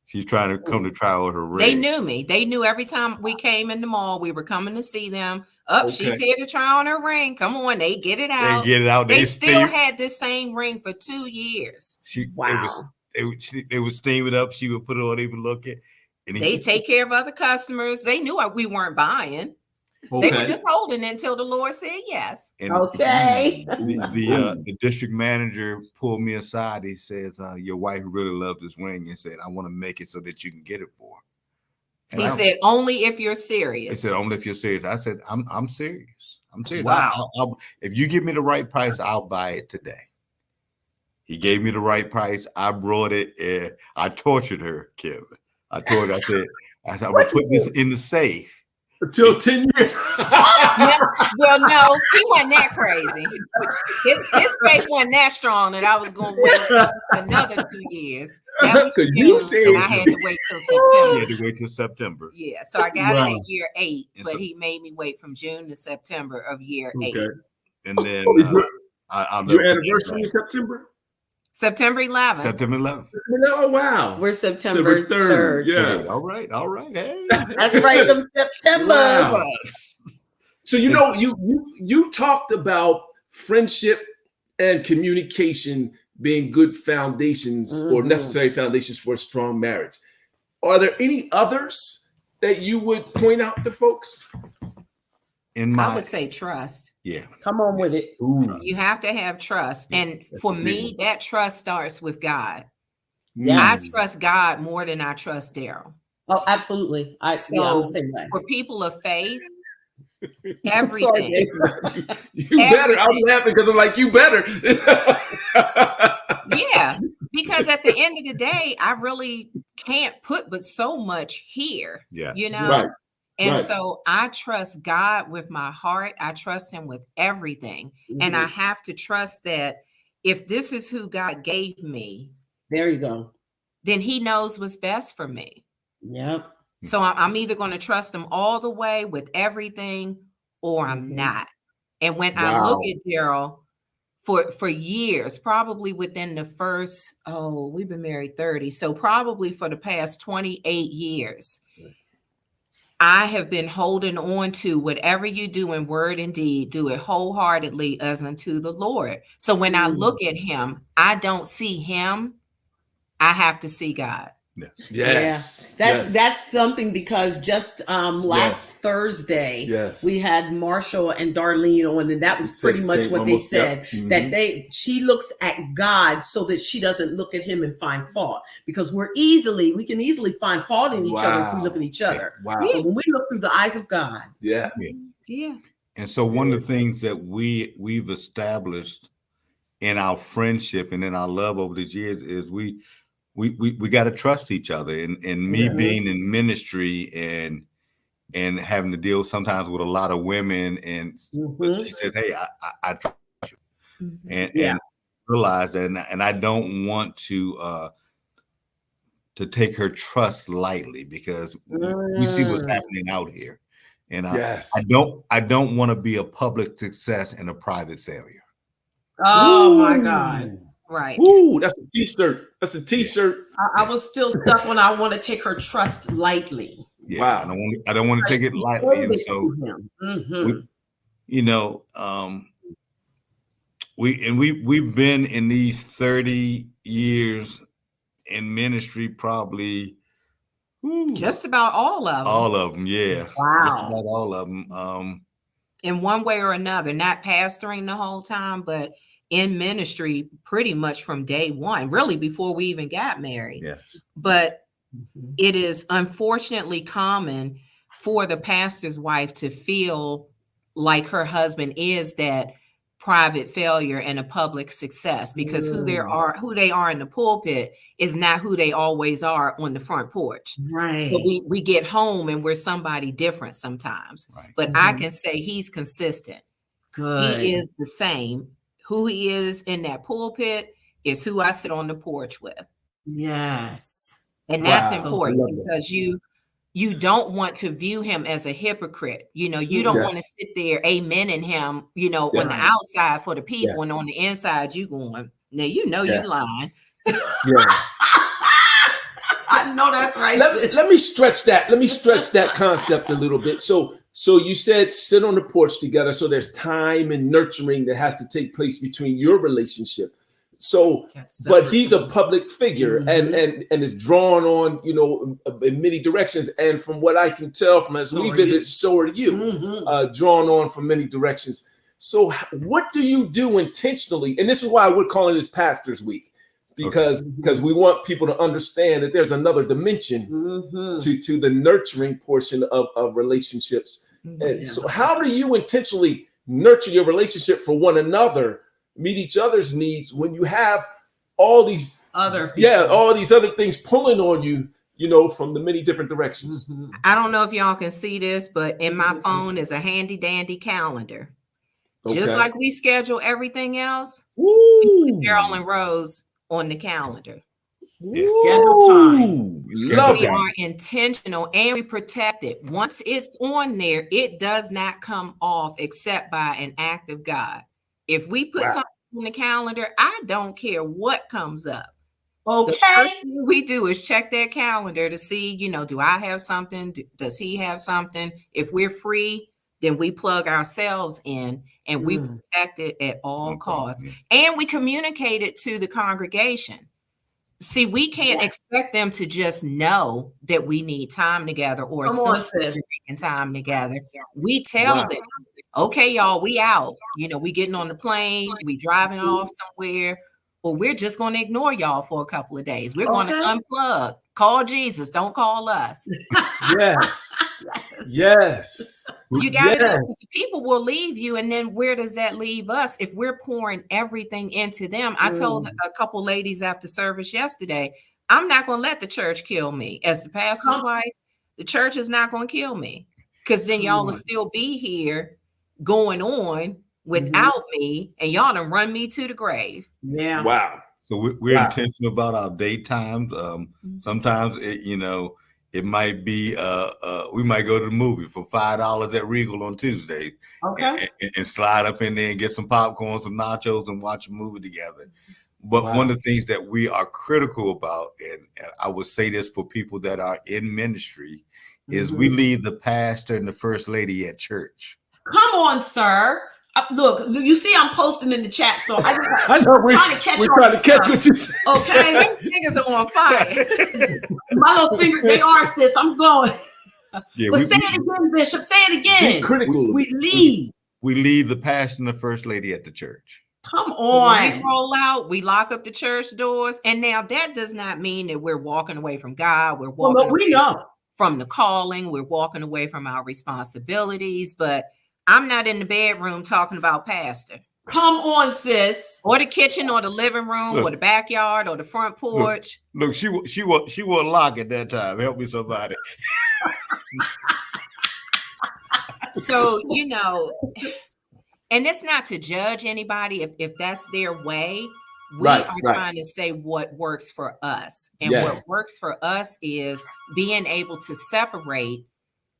She's trying to come to try on her ring. They knew me. They knew every time we came in the mall, we were coming to see them. She's here to try on her ring. Come on, they get it out. They still had this same ring for 2 years. They would steam it up. She would put it on, even look at. And they take care of other customers. They knew we weren't buying. They were just holding it until the Lord said yes. And the district manager pulled me aside. He says, your wife really loves this ring and said, I want to make it so that you can get it for her. And he said, only if you're serious. He said, only if you're serious. I said, I'm serious. I'm serious. Wow. If you give me the right price, I'll buy it today. He gave me the right price. I brought it. I tortured her, Kevin. I told her, I said, I'm going to put this in the safe. Until 10 years. Well, no, he wasn't that crazy. His faith wasn't that strong that I was going to wait another 2 years. That was June, and I had to wait till September. You had to wait till September. Yeah, so I got it at year 8, but he made me wait from June to September of year 8. And then your anniversary is September? September 11th. September 11th. Oh, wow. We're September 3rd. Yeah. All right. Hey. That's right, them Septembers. Wow. So, you talked about friendship and communication being good foundations or necessary foundations for a strong marriage. Are there any others that you would point out to folks? I would say trust. Yeah. Come on with it. You have to have trust. And for me, that trust starts with God. Yes. I trust God more than I trust Darryl. Oh, absolutely. I'm the same way. For people of faith, everything. You better. I'm laughing because I'm like, you better. Yeah. Because at the end of the day, I really can't put but so much here. Yeah. Right. And so I trust God with my heart. I trust him with everything. And I have to trust that if this is who God gave me, there you go, then he knows what's best for me. Yep. So I'm either going to trust him all the way with everything or I'm not. And when I look at Darryl for years, probably within the first, we've been married 30. So probably for the past 28 years, I have been holding on to whatever you do in word and deed, do it wholeheartedly as unto the Lord. So when I look at him, I don't see him. I have to see God. Yes. That's something, because just last Thursday we had Marshall and Darlene on, and that was pretty much what they said, that she looks at God so that she doesn't look at him and find fault, because we can easily find fault in each other if we look at each other. So when we look through the eyes of God. And so one of the things that we've established in our friendship and in our love over these years is we got to trust each other. And me being in ministry and having to deal sometimes with a lot of women, and she said, "Hey, I trust you," and realize that, and I don't want to take her trust lightly, because we see what's happening out here, and I don't want to be a public success and a private failure. Oh my God. Right. Ooh, that's a t-shirt. That's a t-shirt. I was still stuck when I want to take her trust lightly. Yeah, I don't want to take it lightly. And so we've been in these 30 years in ministry, probably just about all of them. All of them, yeah. Wow. Just about all of them. In one way or another, not pastoring the whole time, but in ministry pretty much from day one, really before we even got married. Yes. But it is unfortunately common for the pastor's wife to feel like her husband is that private failure and a public success, because who they are in the pulpit is not who they always are on the front porch. Right. So we get home and we're somebody different sometimes. Right. But I can say he's consistent. Good. He is the same. Who he is in that pulpit is who I sit on the porch with. Yes. And that's important, because you don't want to view him as a hypocrite. You don't want to sit there amening him, on the outside for the people, and on the inside you going, now you lying. I know that's right. Let me stretch that. Let me stretch that concept a little bit. So you said sit on the porch together. So there's time and nurturing that has to take place between your relationship. So, but he's a public figure and is drawn on, in many directions. And from what I can tell from as we visit, so are you, drawn on from many directions. So what do you do intentionally? And this is why we're calling this Pastors Week, because we want people to understand that there's another dimension to the nurturing portion of relationships. And so how do you intentionally nurture your relationship for one another, meet each other's needs, when you have all these other things pulling on you, from the many different directions? I don't know if y'all can see this, but in my phone is a handy dandy calendar. Just like we schedule everything else, we put Darryl and Rose on the calendar. Schedule time. We are intentional and we protect it. Once it's on there, it does not come off except by an act of God. If we put something in the calendar, I don't care what comes up. Okay. The first thing we do is check that calendar to see, do I have something? Does he have something? If we're free, then we plug ourselves in and we protect it at all costs. And we communicate it to the congregation. See, we can't expect them to just know that we need time together or taking time together. We tell them, okay, y'all, we out. We getting on the plane, we driving off somewhere, or we're just going to ignore y'all for a couple of days. We're going to unplug. Call Jesus. Don't call us. Yes. You got to. People will leave you, and then where does that leave us if we're pouring everything into them? I told a couple ladies after service yesterday, I'm not going to let the church kill me. As the pastor's wife, the church is not going to kill me, because then y'all will still be here going on without me, and y'all done run me to the grave. Yeah. Wow. So we're intentional about our date times. Sometimes It might be we might go to the movie for $5 at Regal on Tuesday. Okay. And slide up in there and get some popcorn, some nachos, and watch a movie together. But one of the things that we are critical about, and I would say this for people that are in ministry, is we leave the pastor and the first lady at church. Come on, sir. Look, you see, I'm posting in the chat, so I know we're trying to catch what you said. Okay, these fingers are on fire. My little finger, they are, sis. I'm going. Yeah, But say it again, Bishop. Say it again. Be critical. We leave. We leave the pastor and the first lady at the church. Come When on. we roll out, we lock up the church doors. And now that does not mean that we're walking away from God. We're walking we know. from the calling. We're walking away from our responsibilities. But I'm not in the bedroom talking about pastor. Come on, sis. Or the kitchen, or the living room, or the backyard, or the front porch. Look, she wore a lock at that time. Help me, somebody. So, you know, and it's not to judge anybody if that's their way. We are trying to say what works for us. And what works for us is being able to separate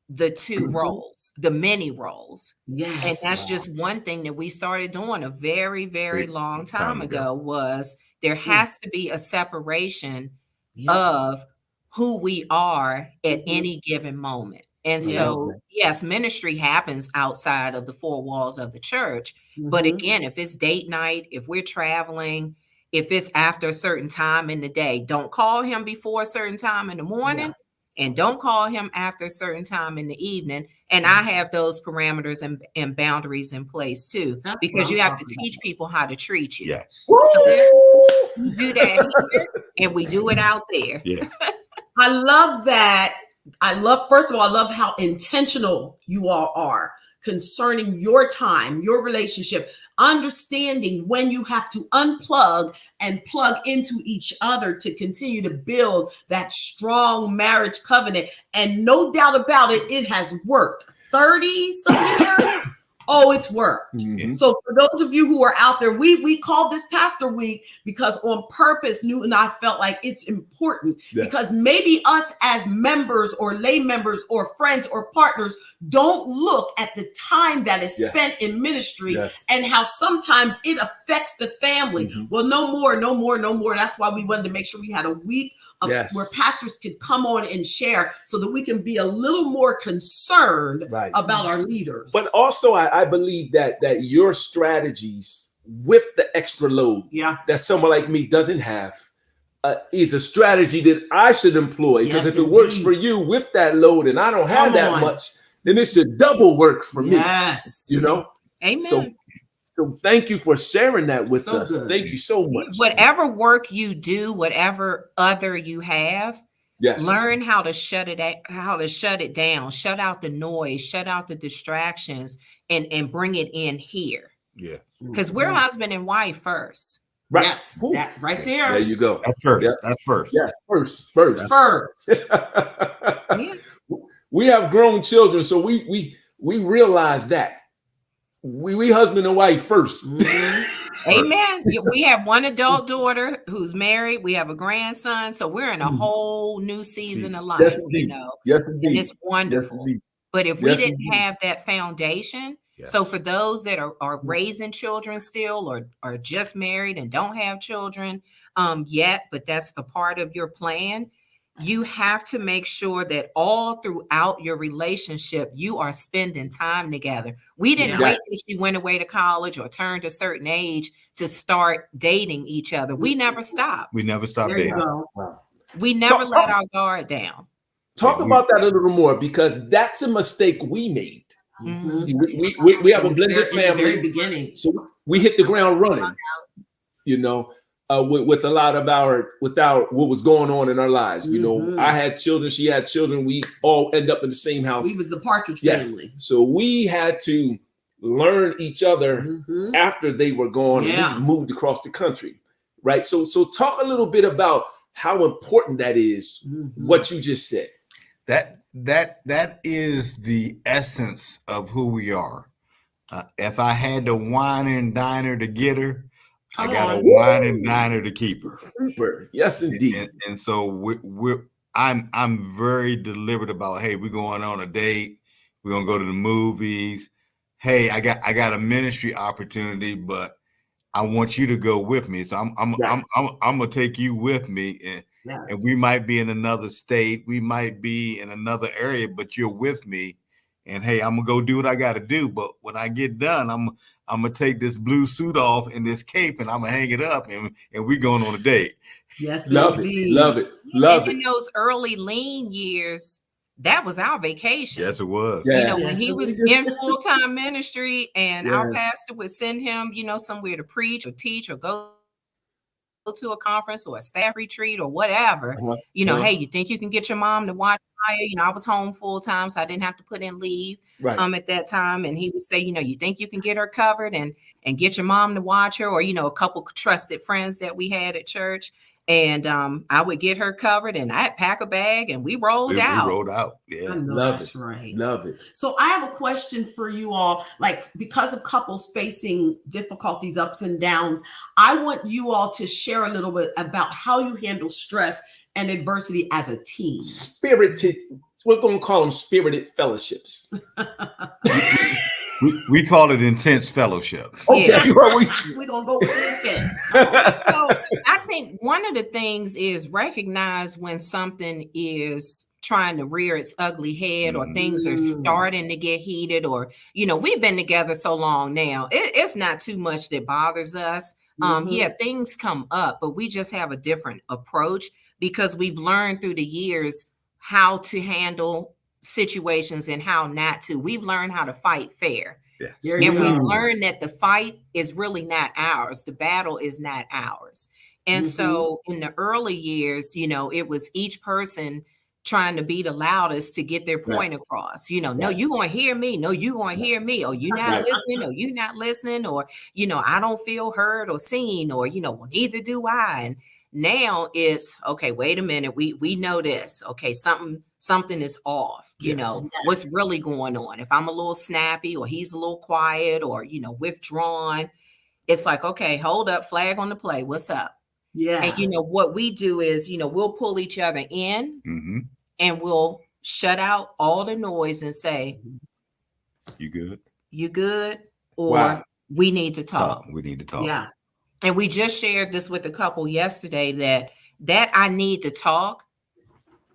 the two roles, the many roles. Yes. And that's just one thing that we started doing a very, very long time ago, was there has to be a separation of who we are at any given moment. And so, yes, ministry happens outside of the four walls of the church. But again, if it's date night, if we're traveling, if it's after a certain time in the day, don't call him before a certain time in the morning, and don't call him after a certain time in the evening. And I have those parameters and boundaries in place too, because you have to teach people how to treat you. Yes. So we do that here, and we do it out there. Yeah. I love that. First of all, I love how intentional you all are concerning your time, your relationship, understanding when you have to unplug and plug into each other to continue to build that strong marriage covenant. And no doubt about it, it has worked. 30 some years. Oh, it's worked. Mm-hmm. So for those of you who are out there, we call this Pastor Week because on purpose, Newt and I felt like it's important because maybe us as members or lay members or friends or partners don't look at the time that is spent in ministry and how sometimes it affects the family. Well, no more. That's why we wanted to make sure we had a week of where pastors could come on and share so that we can be a little more concerned about our leaders. But also, I believe that your strategies with the extra load that someone like me doesn't have is a strategy that I should employ. Because if it works for you with that load and I don't have that much, then it should double work for me. You know? Amen. So thank you for sharing that with us. Good. Thank you so much. Whatever work you do, whatever other you have, learn how to shut it down, shut out the noise, shut out the distractions, and bring it in here. Yeah. Because we're husband and wife first. Right. Yes. That right there. There you go. That's first. That's first. Yeah. First. We have grown children, so we realize that. We husband and wife first. Amen. We have one adult daughter who's married. We have a grandson. So we're in a whole new season of life. Yes, indeed. You know? Yes, indeed. And it's wonderful. Yes, but if we didn't have that foundation, so for those that are raising children still or are just married and don't have children yet, but that's a part of your plan, you have to make sure that all throughout your relationship, you are spending time together. We didn't wait till she went away to college or turned a certain age to start dating each other. We never stopped. We never stopped dating. We never let our guard down. Talk about that a little more, because that's a mistake we made. Mm-hmm. See, we have a blended family. Very beginning. So we hit the ground running, you know. With a lot of without what was going on in our lives. You know, I had children, she had children. We all end up in the same house. We was the Partridge family. So we had to learn each other after they were gone. And we moved across the country, right? So talk a little bit about how important that is, what you just said. That is the essence of who we are. If I had to wine and dine her to get her, I got a wine and diner to keep her. Super. Yes, indeed. And so I'm very deliberate about, hey, we're going on a date. We're gonna go to the movies. Hey, I got a ministry opportunity, but I want you to go with me. So I'm gonna take you with me, and we might be in another state, we might be in another area, but you're with me. And hey, I'm gonna go do what I got to do. But when I get done, I'm gonna take this blue suit off and this cape, and I'm gonna hang it up, and we're going on a date. Yes, love indeed. it, love it, love and it. in those early lean years, that was our vacation. Yes, it was. Yeah. You know, when he was in full-time ministry, and our Yes. pastor would send him, you know, somewhere to preach or teach or go to a conference or a staff retreat or whatever. You know, hey, you think you can get your mom to watch Fire? You know, I was home full time, so I didn't have to put in leave at that time. And he would say, you know, you think you can get her covered and get your mom to watch her, or, you know, a couple trusted friends that we had at church. And I would get her covered, and I'd pack a bag, and we rolled out. We rolled out. Yeah. That's right. Love it. So I have a question for you all. Like, because of couples facing difficulties, ups and downs, I want you all to share a little bit about how you handle stress and adversity as a team. Spirited. We're going to call them spirited fellowships. We call it intense fellowship. Okay, we're going to go with intense. So I think one of the things is recognize when something is trying to rear its ugly head, or things are starting to get heated, or, you know, we've been together so long now, it's not too much that bothers us. Yeah, things come up, but we just have a different approach because we've learned through the years how to handle situations and how not to. We've learned how to fight fair. Yeah. And we've learned that the fight is really not ours. The battle is not ours. And so in the early years, you know, it was each person trying to be the loudest to get their point across. You know, no, you gonna hear me. No, you gonna hear me. Or you not listening. Or you not listening. Or, you know, I don't feel heard or seen. Or, you know, well, neither do I. And now it's, okay, wait a minute. We know this. Okay, something is off. You know, what's really going on. If I'm a little snappy, or he's a little quiet, or, you know, withdrawn, it's like, okay, hold up, flag on the play. What's up? Yeah. And, you know, what we do is, you know, we'll pull each other in and we'll shut out all the noise and say, you good? You good? Or we need to talk. We need to talk. Yeah. And we just shared this with a couple yesterday that I need to talk.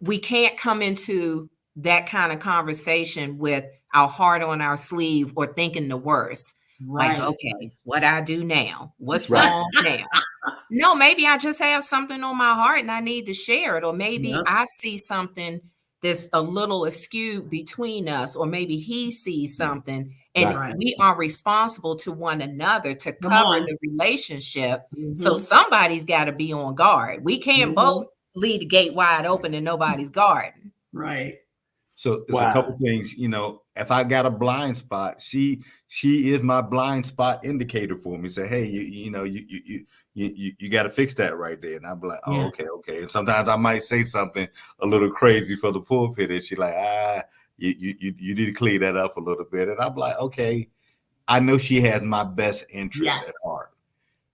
We can't come into that kind of conversation with our heart on our sleeve or thinking the worst. Like, okay, what I do now? What's wrong now? No, maybe I just have something on my heart and I need to share it. Or maybe I see something that's a little askew between us, or maybe he sees something, and we are responsible to one another to cover the relationship. So somebody's got to be on guard. We can't both leave the gate wide open and nobody's guarding. Right. So there's a couple things, you know, if I got a blind spot, she is my blind spot indicator for me. Say, hey, you know, you got to fix that right there. And I'm like, oh, okay. And sometimes I might say something a little crazy for the pulpit, and she like, you need to clean that up a little bit. And I'm like, okay, I know she has my best interest at heart.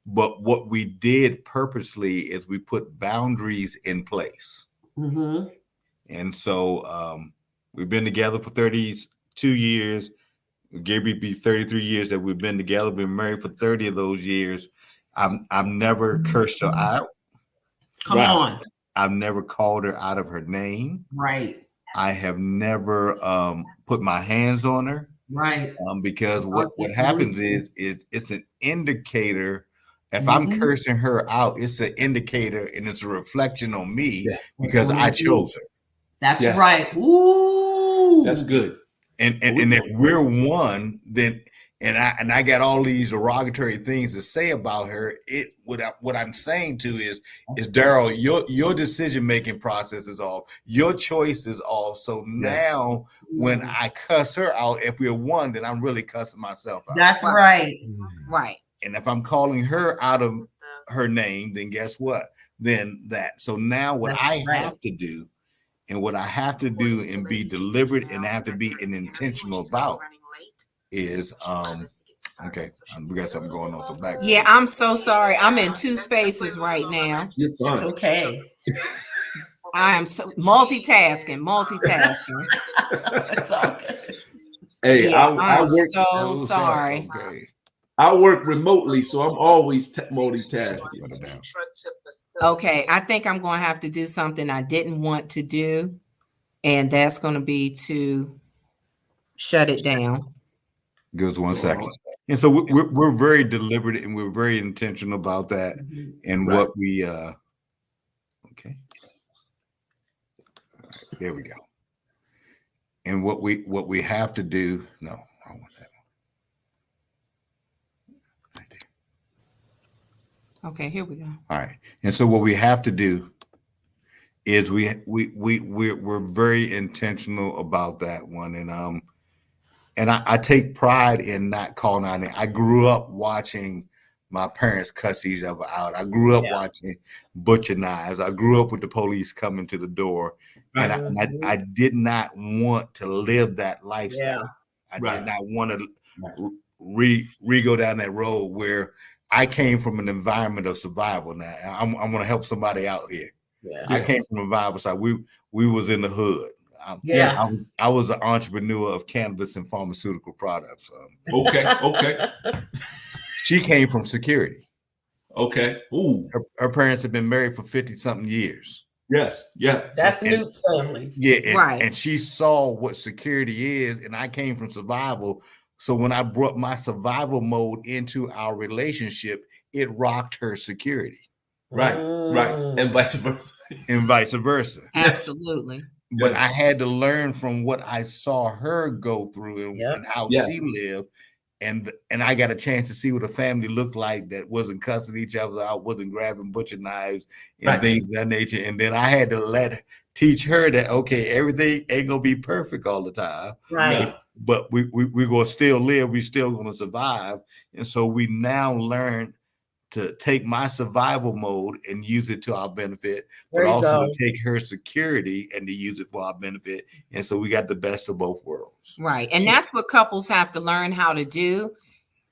But what we did purposely is we put boundaries in place. And so we've been together for 32 years. Gary be 33 years that we've been together. Been married for 30 of those years. I've never cursed her out. Come on. I've never called her out of her name. Right. I have never put my hands on her. Right. Because what happens is it's an indicator. If I'm cursing her out, it's an indicator and it's a reflection on me because I chose her. That's right. Ooh, that's good. And if we're one, then and I got all these derogatory things to say about her. What I'm saying to is Darryl, your decision making process is off. Your choice is off. So now when I cuss her out, if we're one, then I'm really cussing myself out. That's right. Right. And if I'm calling her out of her name, then guess what? Then that. So now what I have to do. And what I have to do and be deliberate and have to be intentional about is, okay, we got something going on. So back. Yeah, I'm so sorry. I'm in two spaces right now. It's okay. I am so multitasking. It's all good. Hey, Yeah, I I'm work. so sorry. Okay. I work remotely, so I'm always multitasking. Okay, I think I'm going to have to do something I didn't want to do, and that's going to be to shut it down. Give us 1 second. And so we're very deliberate and we're very intentional about that. And Right. what we okay. All right, there we go. And what we have to do, no, I don't want that one. Right there. Okay, here we go. All right. And so what we have to do is we're very intentional about that one. And I take pride in not calling out it. I grew up watching my parents cuss each other out. I grew up watching butcher knives. I grew up with the police coming to the door. And I did not want to live that lifestyle. I did not want to go down that road where I came from an environment of survival. Now I'm going to help somebody out here. I came from a survival side. We was in the hood. I was an entrepreneur of cannabis and pharmaceutical products. Okay. She came from security. Okay. Ooh. Her parents have been married for 50-something years. Yes. Yeah. That's Newt's family. Yeah. Right. And she saw what security is, and I came from survival. So when I brought my survival mode into our relationship, it rocked her security. Right. And vice versa. Absolutely. But I had to learn from what I saw her go through and how she lived. And I got a chance to see what a family looked like that wasn't cussing each other out, wasn't grabbing butcher knives and things of that nature. And then I had to teach her that, okay, everything ain't gonna be perfect all the time. Right. But we're gonna still live, we're still gonna survive. And so we now learn to take my survival mode and use it to our benefit, but also to take her security and to use it for our benefit. And so we got the best of both worlds. Right. And that's what couples have to learn how to do.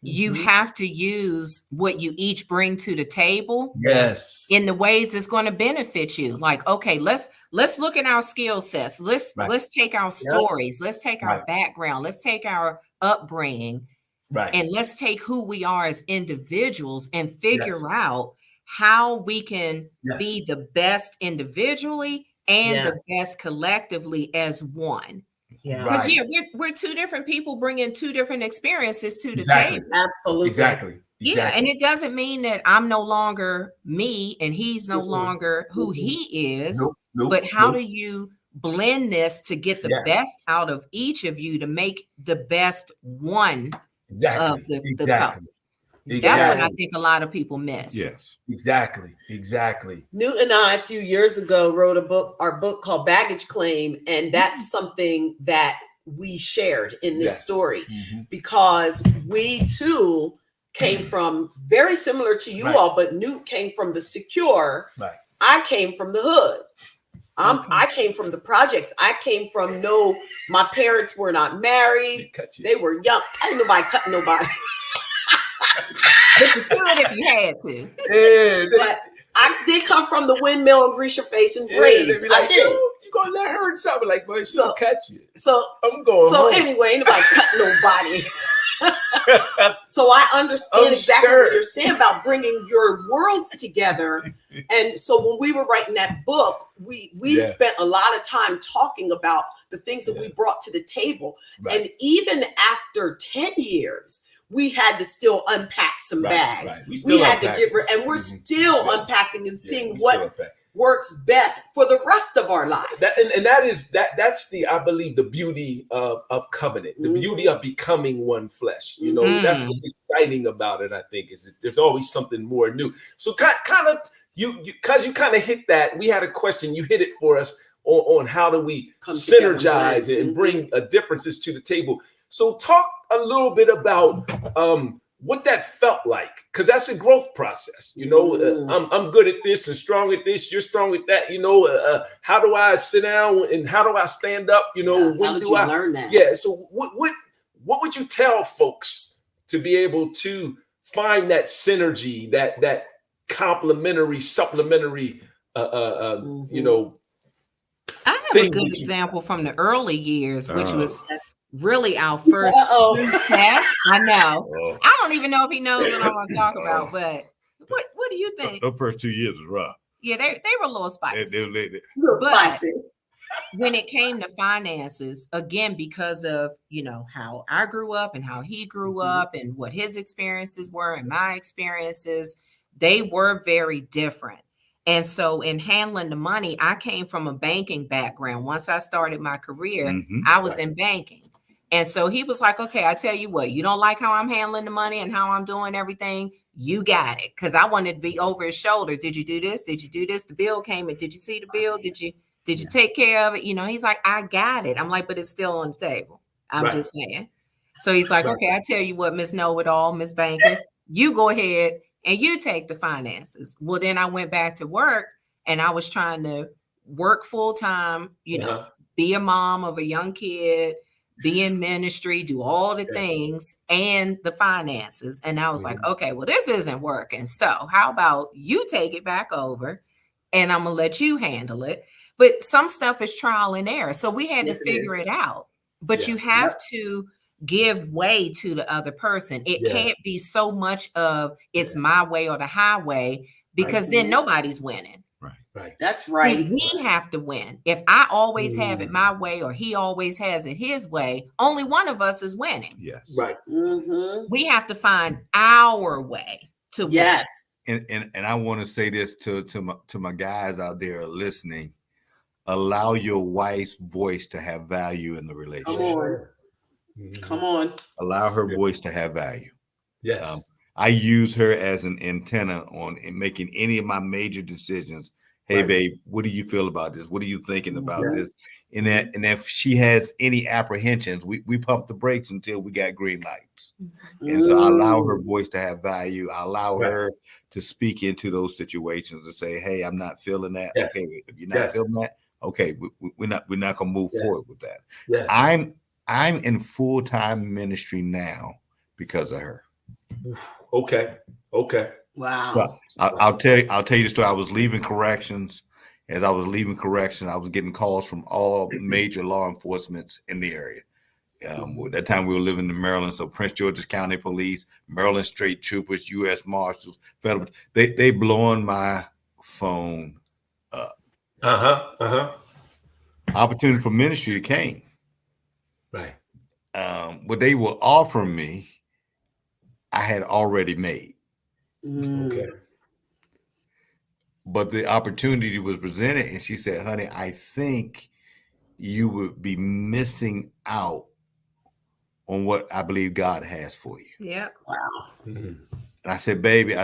You have to use what you each bring to the table. Yes. In the ways it's going to benefit you. Like, okay, let's look at our skill sets. Let's take our stories. Let's take our background. Let's take our upbringing. Right. And let's take who we are as individuals and figure out how we can be the best individually and the best collectively as one. Because we're two different people bringing two different experiences to the table. Absolutely. Exactly. Yeah, and it doesn't mean that I'm no longer me and he's no longer who he is. But how do you blend this to get the best out of each of you to make the best one? Of the couple. That's what I think a lot of people miss. Yes. Exactly. Newt and I, a few years ago, wrote our book called Baggage Claim. And that's something that we shared in this story because we too came from very similar to you all, but Newt came from the secure. Right. I came from the hood. I came from the projects. I came from my parents were not married. They were young. Ain't nobody cutting nobody. But you could if you had to. But I did come from the windmill and grease your face and braids. Like, I did. You gonna let her something like, boy, she'll catch you. So I'm going. So anyway, ain't nobody cutting nobody. So I understand exactly what you're saying about bringing your worlds together. And so when we were writing that book, we spent a lot of time talking about the things that we brought to the table. Right. And even after 10 years, we had to still unpack some bags. Right. We had to get rid, and we're still unpacking and seeing what works best for the rest of our lives. That's I believe the beauty of covenant, the beauty of becoming one flesh. You know, that's what's exciting about it. I think is that there's always something more new. So kind of you kind of hit that. We had a question. You hit it for us on how do we synergize and bring differences to the table. So talk a little bit about what that felt like, because that's a growth process. You know, I'm good at this and strong at this. You're strong at that. You know, how do I sit down and how do I stand up? You know, when how did do you I learn that? Yeah. So what would you tell folks to be able to find that synergy, that complementary, supplementary, you know, I have a good example from the early years, which was really our first test. I know. I don't even know if he knows what I'm going to talk about, but what do you think? The first 2 years was rough. Yeah, they were a little spicy. But when it came to finances, again, because of, how I grew up and how he grew up and what his experiences were and my experiences, they were very different. And so in handling the money, I came from a banking background. Once I started my career, I was in banking. And so he was like, okay, I tell you what, you don't like how I'm handling the money and how I'm doing everything. You got it. Because I wanted to be over his shoulder. Did you do this? Did you do this? The bill came in. Did you see the bill? Did you take care of it? He's like, I got it. I'm like, but it's still on the table. I'm just saying. So he's like, okay, I tell you what, Miss Know-It-All, Miss Banker, you go ahead and you take the finances. Well, then I went back to work and I was trying to work full time, be a mom of a young kid, be in ministry, do all the things and the finances. And I was like, okay, well, this isn't working. So how about you take it back over and I'm going to let you handle it. But some stuff is trial and error. So we had to figure it out. But you have to give way to the other person. It can't be so much of it's my way or the highway, because then nobody's winning. Right. That's right. We have to win. If I always have it my way or he always has it his way, only one of us is winning. Yes. Right. We have to find our way to win. Yes. And I want to say this to my guys out there listening. Allow your wife's voice to have value in the relationship. Come on. Allow her voice to have value. Yes. I use her as an antenna on making any of my major decisions. Hey, babe, what do you feel about this? What are you thinking about this? And if she has any apprehensions, we pump the brakes until we got green lights. And so I allow her voice to have value. I allow her to speak into those situations and say, hey, I'm not feeling that. Yes. Okay, if you're not feeling that, okay, we're not gonna move forward with that. Yes. I'm in full-time ministry now because of her. Okay. Wow. Well, I'll tell you the story. I was leaving corrections. As I was leaving corrections, I was getting calls from all major law enforcement in the area. At that time, we were living in Maryland, so Prince George's County Police, Maryland State Troopers, U.S. Marshals, federal. They blowing my phone up. Opportunity for ministry came. Right. What they were offering me, I had already made. Okay. But the opportunity was presented, and she said, honey, I think you would be missing out on what I believe God has for you. Yeah. Wow. And I said, baby,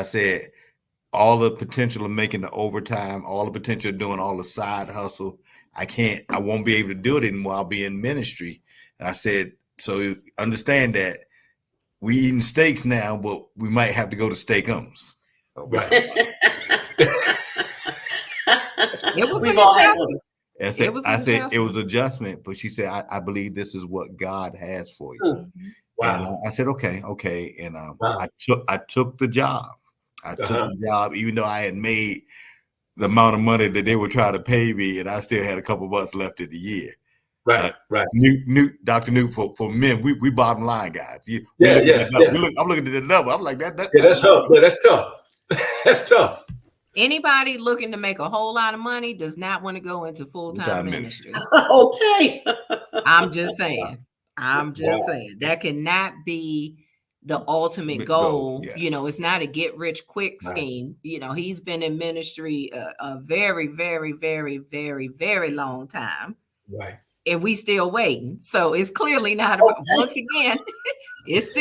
all the potential of making the overtime, all the potential of doing all the side hustle, I won't be able to do it anymore. I'll be in ministry. And I said, so understand that we eating steaks now, but we might have to go to steakums. Right. We've all had those. I said it was adjustment, but she said, I believe this is what God has for you. Wow. And I said, okay. And I took the job. I took the job, even though I had made the amount of money that they were trying to pay me, and I still had a couple months left in the year. Right. Dr. Newt, for men, we bottom line guys. I'm looking at the number. I'm like that. That's tough. Yeah, that's tough. That's tough. Anybody looking to make a whole lot of money does not want to go into full-time ministry. Okay. I'm just saying. Saying that cannot be the ultimate goal. Yes. It's not a get rich quick scheme. He's been in ministry a very, very, very, very, very long time. Right. And we still waiting. So it's clearly not about, once again, it's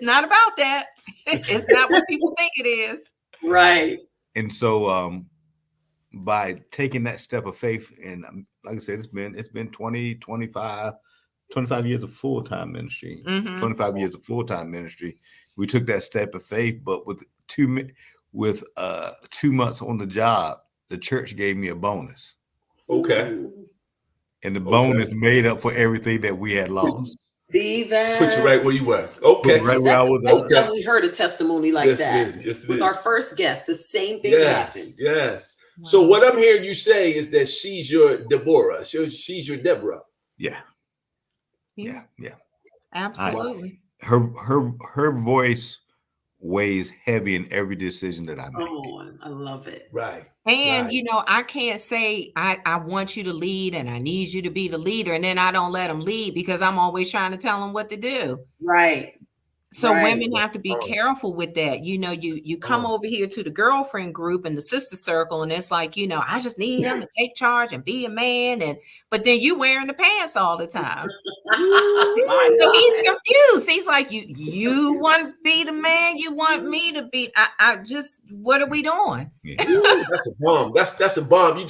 not about that. It's not what people think it is. Right. And so by taking that step of faith, and like I said, it's been 25 years of full-time ministry, 25 years of full-time ministry. We took that step of faith, but with 2 months on the job, the church gave me a bonus. Okay. And the bonus made up for everything that we had lost. See that? Put you right where you were. Okay. Right where I was. We heard a testimony like that. Yes, it with is. our first guest. The same thing happened. Yes. So what I'm hearing you say is that she's your Deborah. She's your Deborah. Yeah. Absolutely. Her voice weighs heavy in every decision that I make. Oh, I love it. Right. And I can't say I want you to lead and I need you to be the leader, and then I don't let them lead because I'm always trying to tell them what to do. Right. So women have to be careful with that. You come over here to the girlfriend group and the sister circle, and it's like, I just need him to take charge and be a man, but then you wearing the pants all the time. So he's confused. He's like, you want to be the man, you want me to be. I just, what are we doing? Yeah. That's a bomb. That's a bomb.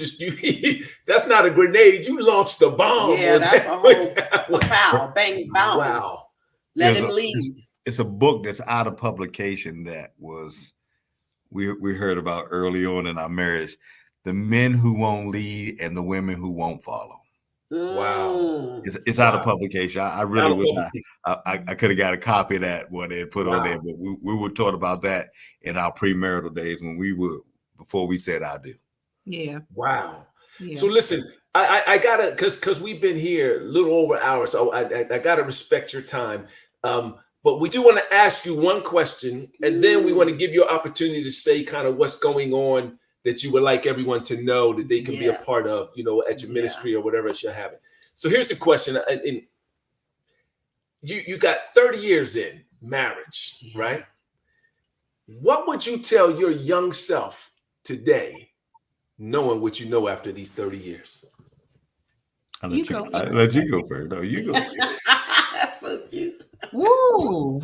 That's not a grenade. You launched a bomb. Yeah, that's a whole pow, bang, bow. Wow. Let him lead. It's a book that's out of publication that we heard about early on in our marriage. The Men Who Won't Lead and the Women Who Won't Follow. Wow. It's out of publication. I really wish I could have got a copy of that what they put on there, but we were taught about that in our premarital days before we said I do. Yeah. Wow. Yeah. So listen, I gotta, because we've been here a little over an hour, so I gotta respect your time. But we do want to ask you one question, and then we want to give you an opportunity to say kind of what's going on that you would like everyone to know that they can be a part of, at your ministry or whatever else you're having. So here's the question. And you got 30 years in marriage, right? What would you tell your young self today, knowing what you know after these 30 years? I'll let you go first. No, you go. That's so cute. Woo.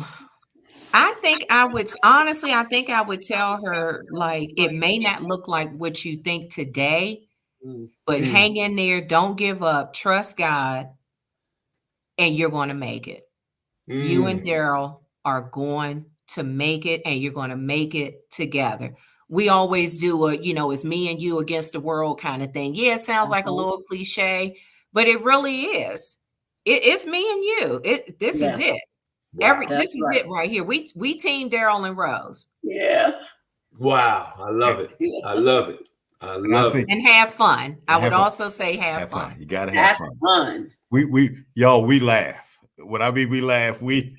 I think I would tell her, like, it may not look like what you think today, but hang in there, don't give up, trust God, and you're going to make it. You and Darryl are going to make it, and you're going to make it together. We always do it's me and you against the world kind of thing. Yeah, it sounds like a little cliche, but it really is. It's me and you. This is it. Wow. This is it right here. We team Darryl and Rose. Yeah. Wow. I love it. I love it. I love it. And have fun. I would also say have fun. You gotta have fun. We laugh. What I mean, we laugh. We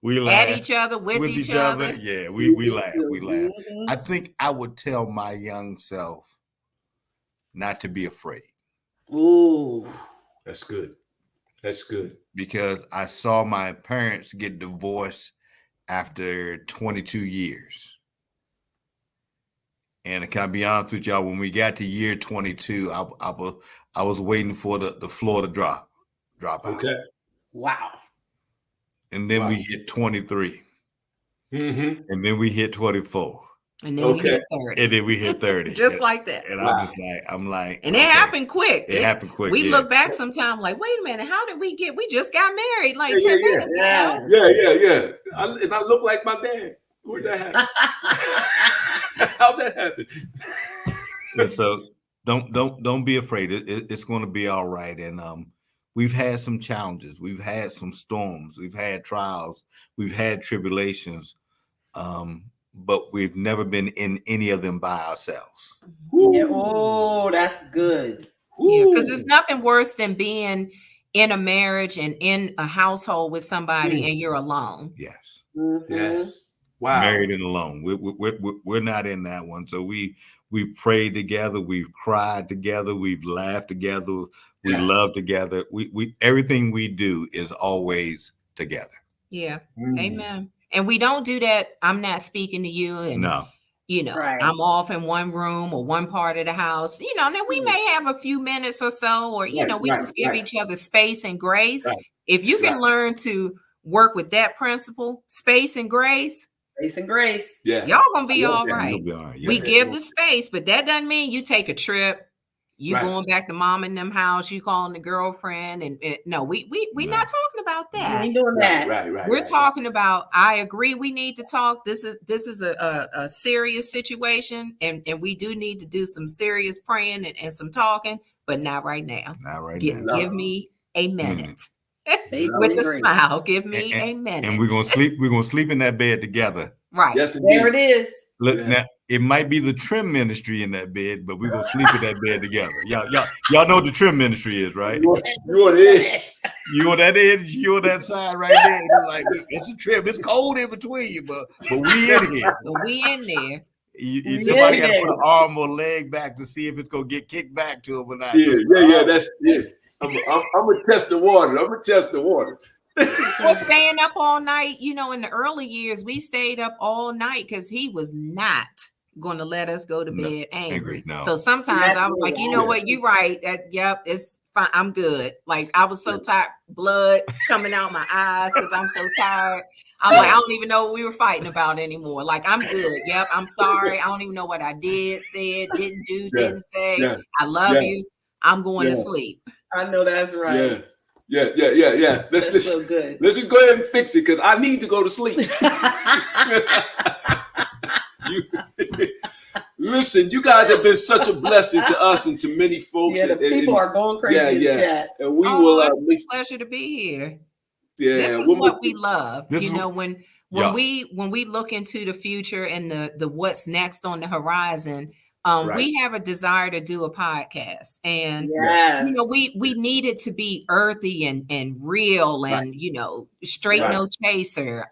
laugh at each other with each other. Yeah, we laugh. We laugh. I think I would tell my young self not to be afraid. Ooh, that's good. That's good. Because I saw my parents get divorced after 22 years. And can I be honest with y'all, when we got to year 22, I was waiting for the floor to drop out. Okay. Wow. And then we hit 23. Mm-hmm. And then we hit 24. And then we hit 30. And then we hit 30. Just like that. And I'm like. And it happened quick. It happened quick. We look back sometime like, wait a minit, how did we just got married like 10 minutes ago. Yeah. And I look like my dad. Where'd that happen? How'd that happen? And so don't be afraid. It's going to be all right. And we've had some challenges. We've had some storms. We've had trials. We've had tribulations. But we've never been in any of them by ourselves. Yeah. Oh, that's good. Yeah, because there's nothing worse than being in a marriage and in a household with somebody and you're alone. Yes. Mm-hmm. Yes. Wow. Married and alone. We're not in that one. So we prayed together. We've cried together. We've laughed together. We love together. We everything we do is always together. Yeah. Amen. And we don't do that. I'm not speaking to you. And, I'm off in one room or one part of the house, and then we may have a few minutes or so, or, we just give each other space and grace. Right. If you can learn to work with that principle, space and grace. Space and grace. Yeah. Y'all going to be all right. We give the space, but that doesn't mean you take a trip. You going back to mom and them house, you calling the girlfriend, and no, we not talking about that. We ain't doing that. Right. We're talking about, I agree we need to talk. This is a serious situation, and we do need to do some serious praying and some talking, but not right now. Not right now. Give me a minute. With a smile. Give me a minute. And we're gonna sleep in that bed together Right. Yes, there it is. Look, now it might be the trim ministry in that bed, but we're gonna sleep in that bed together. Y'all know what the trim ministry is, right? You on it. You on that edge, you on that side right there. You're like, it's a trim. It's cold in between you, but we in here. We in there. Somebody got to put an arm or leg back to see if it's gonna get kicked back to him or not. That's I'm gonna test the water. Well, staying up all night, in the early years, we stayed up all night because he was not going to let us go to bed angry. No. So sometimes I was like, you know what, you're right. Yep, it's fine. I'm good. Like I was so tired, blood coming out my eyes because I'm so tired. I'm like, I don't even know what we were fighting about anymore. Like, I'm good. Yep, I'm sorry. I don't even know what I did, said, didn't do, didn't say. I love you. I'm going to sleep. I know that's right. Yeah. Let's so good. Let's just go ahead and fix it because I need to go to sleep. Listen, you guys have been such a blessing to us and to many folks. Yeah, people are going crazy in the chat. And we will. It's a pleasure to be here. Yeah, this is what we love. When we look into the future and the what's next on the horizon. We have a desire to do a podcast, and we need it to be earthy and real, and straight no chaser.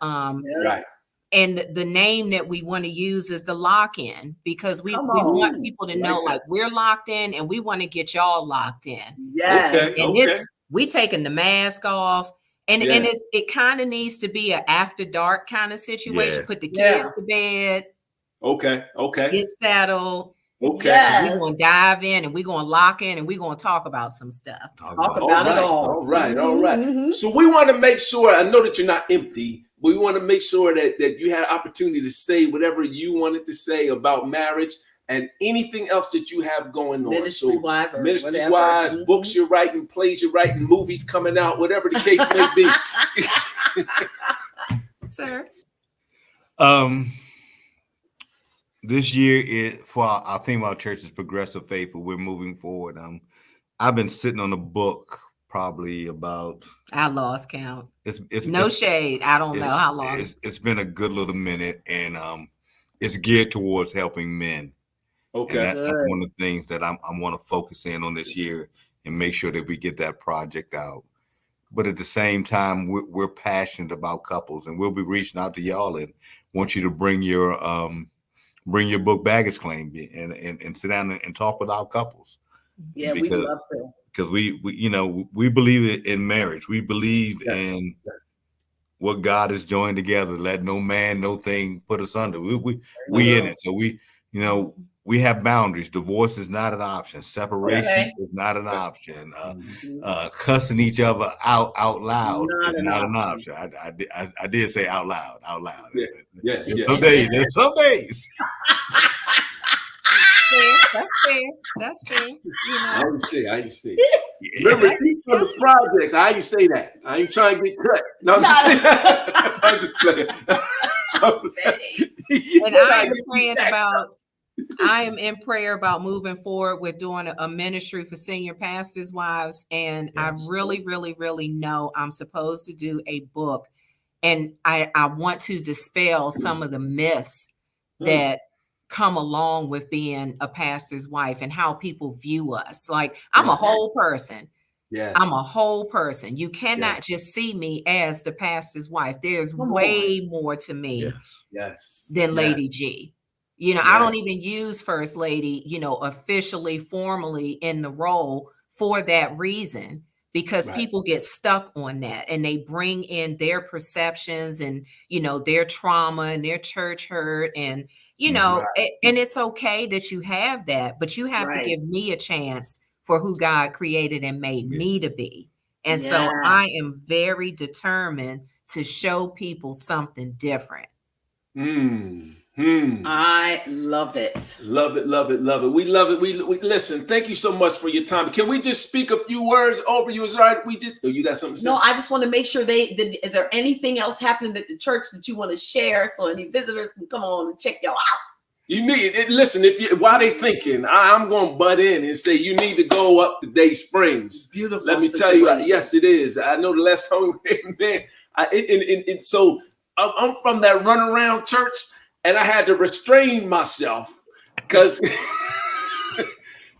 And the name that we want to use is the lock-in because we want people to know like we're locked in, and we want to get y'all locked in. We taking the mask off, and it kind of needs to be an after dark kind of situation. Put the kids to bed. Okay. Get settled. Okay. We're going to dive in and we're going to lock in and we're going to talk about some stuff. Talk about it all. All right. Mm-hmm. So we want to make sure, I know that you're not empty, but we want to make sure that you had opportunity to say whatever you wanted to say about marriage and anything else that you have going on. Ministry-wise, mm-hmm. Books you're writing, plays you're writing, movies coming out, whatever the case may be. Sir. This year, for our theme of our church is progressive faith, but we're moving forward. I've been sitting on a book probably about. I lost count. It's shade. I don't know how long. It's been a good little minute, and it's geared towards helping men. Okay, and that's one of the things that I want to focus in on this year and make sure that we get that project out. But at the same time, we're passionate about couples, and we'll be reaching out to y'all and want you to bring your book baggage claim and sit down and talk with our couples. Yeah, we love to. Because we believe in marriage. We believe in what God has joined together. Let no man, no thing put us under. We in it. So we have boundaries. Divorce is not an option. Separation is not an option. Cussing each other out loud is not an option. I did say out loud. Yeah. Some days. That's fair. I ain't say. Remember, from the projects. I ain't say that. I ain't trying to get cut. No, I'm just saying. And I am in prayer about moving forward with doing a ministry for senior pastors' wives. And I really, really, really know I'm supposed to do a book. And I want to dispel some of the myths that come along with being a pastor's wife and how people view us. Like, I'm a whole person. Yes. I'm a whole person. You cannot just see me as the pastor's wife. There's way more to me than Lady G. I don't even use First Lady, officially, formally in the role for that reason, because people get stuck on that and they bring in their perceptions and, their trauma and their church hurt and, and it's okay that you have that, but you have to give me a chance for who God created and made me to be. And so I am very determined to show people something different. I love it. Love it. We love it. We listen. Thank you so much for your time. Can we just speak a few words over you? Is right? You got something to say? No, I just want to make sure is there anything else happening at the church that you want to share so any visitors can come on and check y'all out? You need it. Listen, while they thinking, I'm going to butt in and say you need to go up to Day Springs. Beautiful. Let me tell you, yes, it is. I know the last time we went, man. So I'm from that runaround church, and I had to restrain myself because.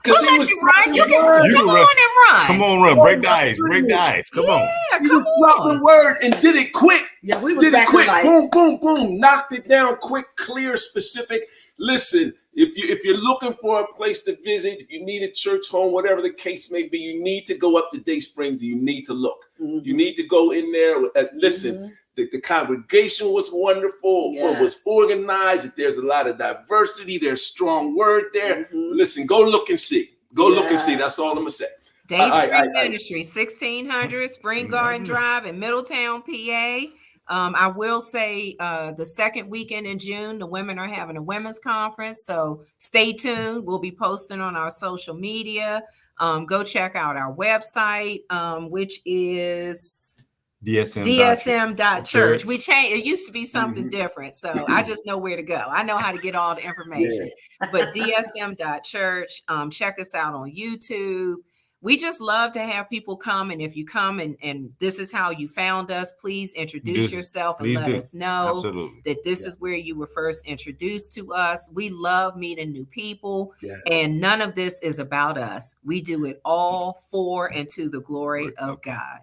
Because he was run. You can come on and run. Come on, run. Break the ice. Break the ice. Come on. He was dropping word and did it quick. Yeah, we was did it quick. Like, boom, boom, boom. Knocked it down quick, clear, specific. Listen, if you're looking for a place to visit, if you need a church home, whatever the case may be, you need to go up to Day Springs. And you need to look. Mm-hmm. You need to go in there. Listen. Mm-hmm. The congregation was wonderful. Yes. It was organized. There's a lot of diversity. There's strong word there. Mm-hmm. Listen, go look and see. Go look and see. That's all I'm gonna say. Day Spring Ministry, 1600 Spring Garden Drive in Middletown, PA. I will say the second weekend in June, the women are having a women's conference. So stay tuned. We'll be posting on our social media. Go check out our website, which is DSM.church. We changed. It used to be something different. So I just know where to go. I know how to get all the information. But DSM.church. Check us out on YouTube. We just love to have people come. And if you come and this is how you found us, please introduce yourself and let us know that this is where you were first introduced to us. We love meeting new people. And none of this is about us. We do it all for and to the glory of God.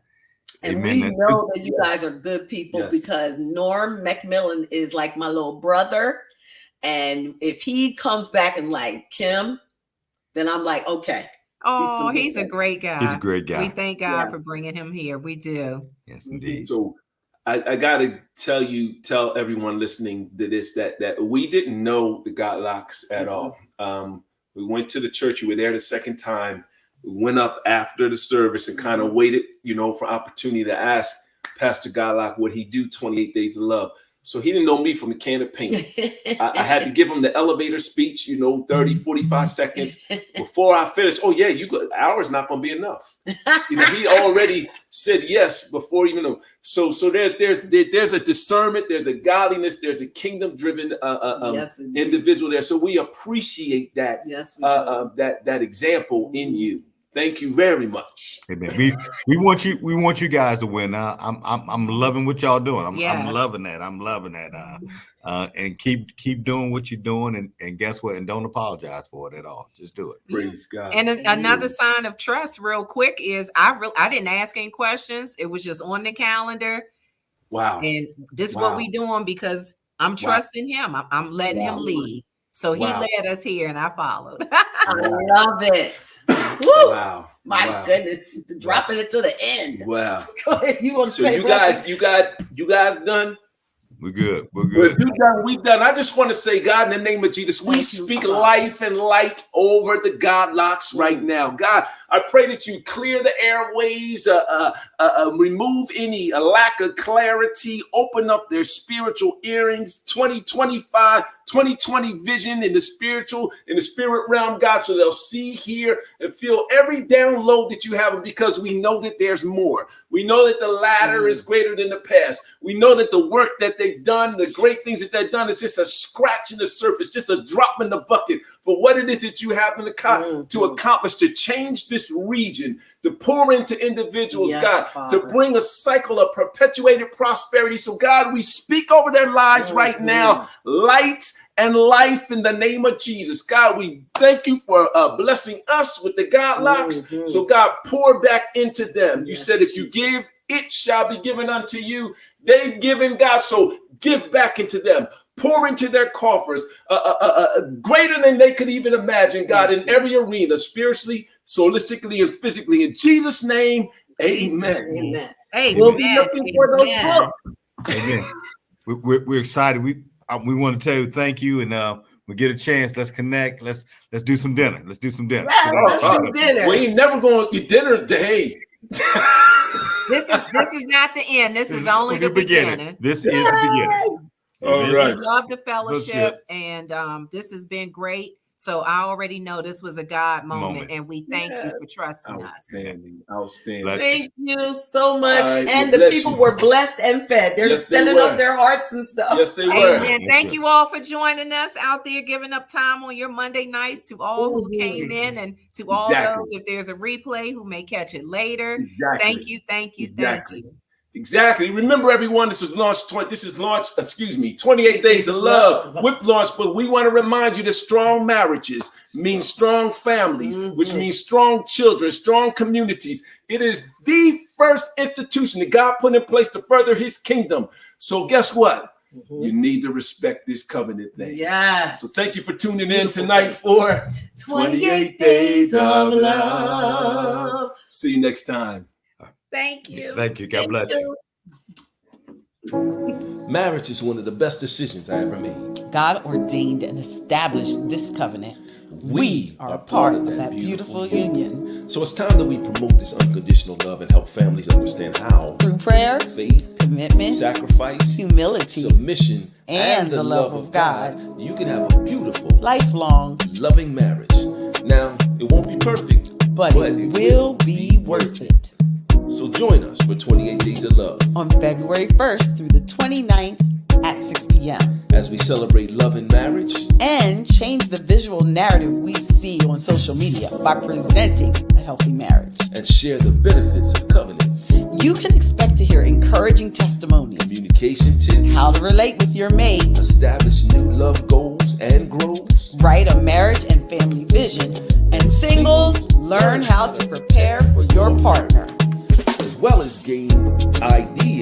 And we know that you guys are good people because Norm McMillan is like my little brother. And if he comes back and like Kim, then I'm like, okay. Oh, he's a great guy. He's a great guy. We thank God for bringing him here. We do. Yes, indeed. So I got to tell everyone listening to this that we didn't know the Godlocks at all. We went to the church. We were there the second time. We went up after the service and kind of waited, for opportunity to ask Pastor Godlock what he do 28 Days of Love. So he didn't know me from a can of paint. I had to give him the elevator speech, 30, 45 seconds before I finished. Oh yeah, hour's not going to be enough. He already said yes before even know. So there's a discernment, there's a godliness, there's a kingdom driven individual there. So we appreciate that that example in you. Thank you very much. Amen. We want you guys to win. I'm loving what y'all doing. I'm loving that. I'm loving that. And keep doing what you're doing, and guess what? And don't apologize for it at all. Just do it. Praise God. And another sign of trust, real quick, is I didn't ask any questions. It was just on the calendar. Wow. And this is what we doing because I'm trusting him. I'm letting him lead. So he led us here, and I followed. I love it. Woo! Wow! My goodness, dropping it to the end. Wow! Go ahead. You want to say? You guys done? We're good. We're good. If you done, we done. I just want to say, God, in the name of Jesus, we speak life and light over the Godlocks right now. God, I pray that you clear the airways, remove any lack of clarity, open up their spiritual earrings, 2020 vision in the spirit realm, God, so they'll see, hear, and feel every download that you have, because we know that there's more. We know that the latter is greater than the past. We know that the work that they've done, the great things that they've done, is just a scratch in the surface, just a drop in the bucket for what it is that you have to accomplish, to change this region, to pour into individuals, God, Father, to bring a cycle of perpetuated prosperity. So God, we speak over their lives right now, light and life in the name of Jesus. God, we thank you for blessing us with the Godlocks. So God, pour back into them. You said if you give, it shall be given unto you. They've given, God, so give back into them. Pour into their coffers greater than they could even imagine, God, in every arena, spiritually, solistically, and physically. In Jesus' name, amen. Amen. We'll be looking for those books. Amen. We're excited. We want to tell you thank you, and we get a chance. Let's connect. Let's do some dinner. Let's do some dinner. Dinner. We ain't never going to eat dinner today. This is not the end. This is only the beginning. This is the beginning. All right. We love the fellowship, and this has been great. So I already know this was a God moment. And we thank you for trusting us. Outstanding. Thank you so much. And the people were blessed and fed. They're sending up their hearts and stuff. Yes, they were. Amen. Thank you all for joining us out there, giving up time on your Monday nights, to all who came in, and to all those, if there's a replay, who may catch it later. Thank you. Exactly. Remember, everyone, this is 28 Days of Love with Launch. But we want to remind you that strong marriages mean strong families, which means strong children, strong communities. It is the first institution that God put in place to further his kingdom. So guess what? You need to respect this covenant thing. Yes. So thank you for tuning in tonight for 28 Days of Love. See you next time. Thank you. Thank you. God bless you. Marriage is one of the best decisions I ever made. God ordained and established this covenant. We are a part of that beautiful union. So it's time that we promote this unconditional love and help families understand how. Through prayer, faith, commitment, sacrifice, humility, submission, and the love of God, you can have a beautiful, lifelong, loving marriage. Now, it won't be perfect, but it will be worth it. So join us for 28 Days of Love on February 1st through the 29th at 6 p.m. as we celebrate love and marriage and change the visual narrative we see on social media by presenting a healthy marriage and share the benefits of covenant. You can expect to hear encouraging testimonies, communication tips, how to relate with your mate, establish new love goals and goals, write a marriage and family vision, and singles learn how to prepare for your partner, as well as gain ideas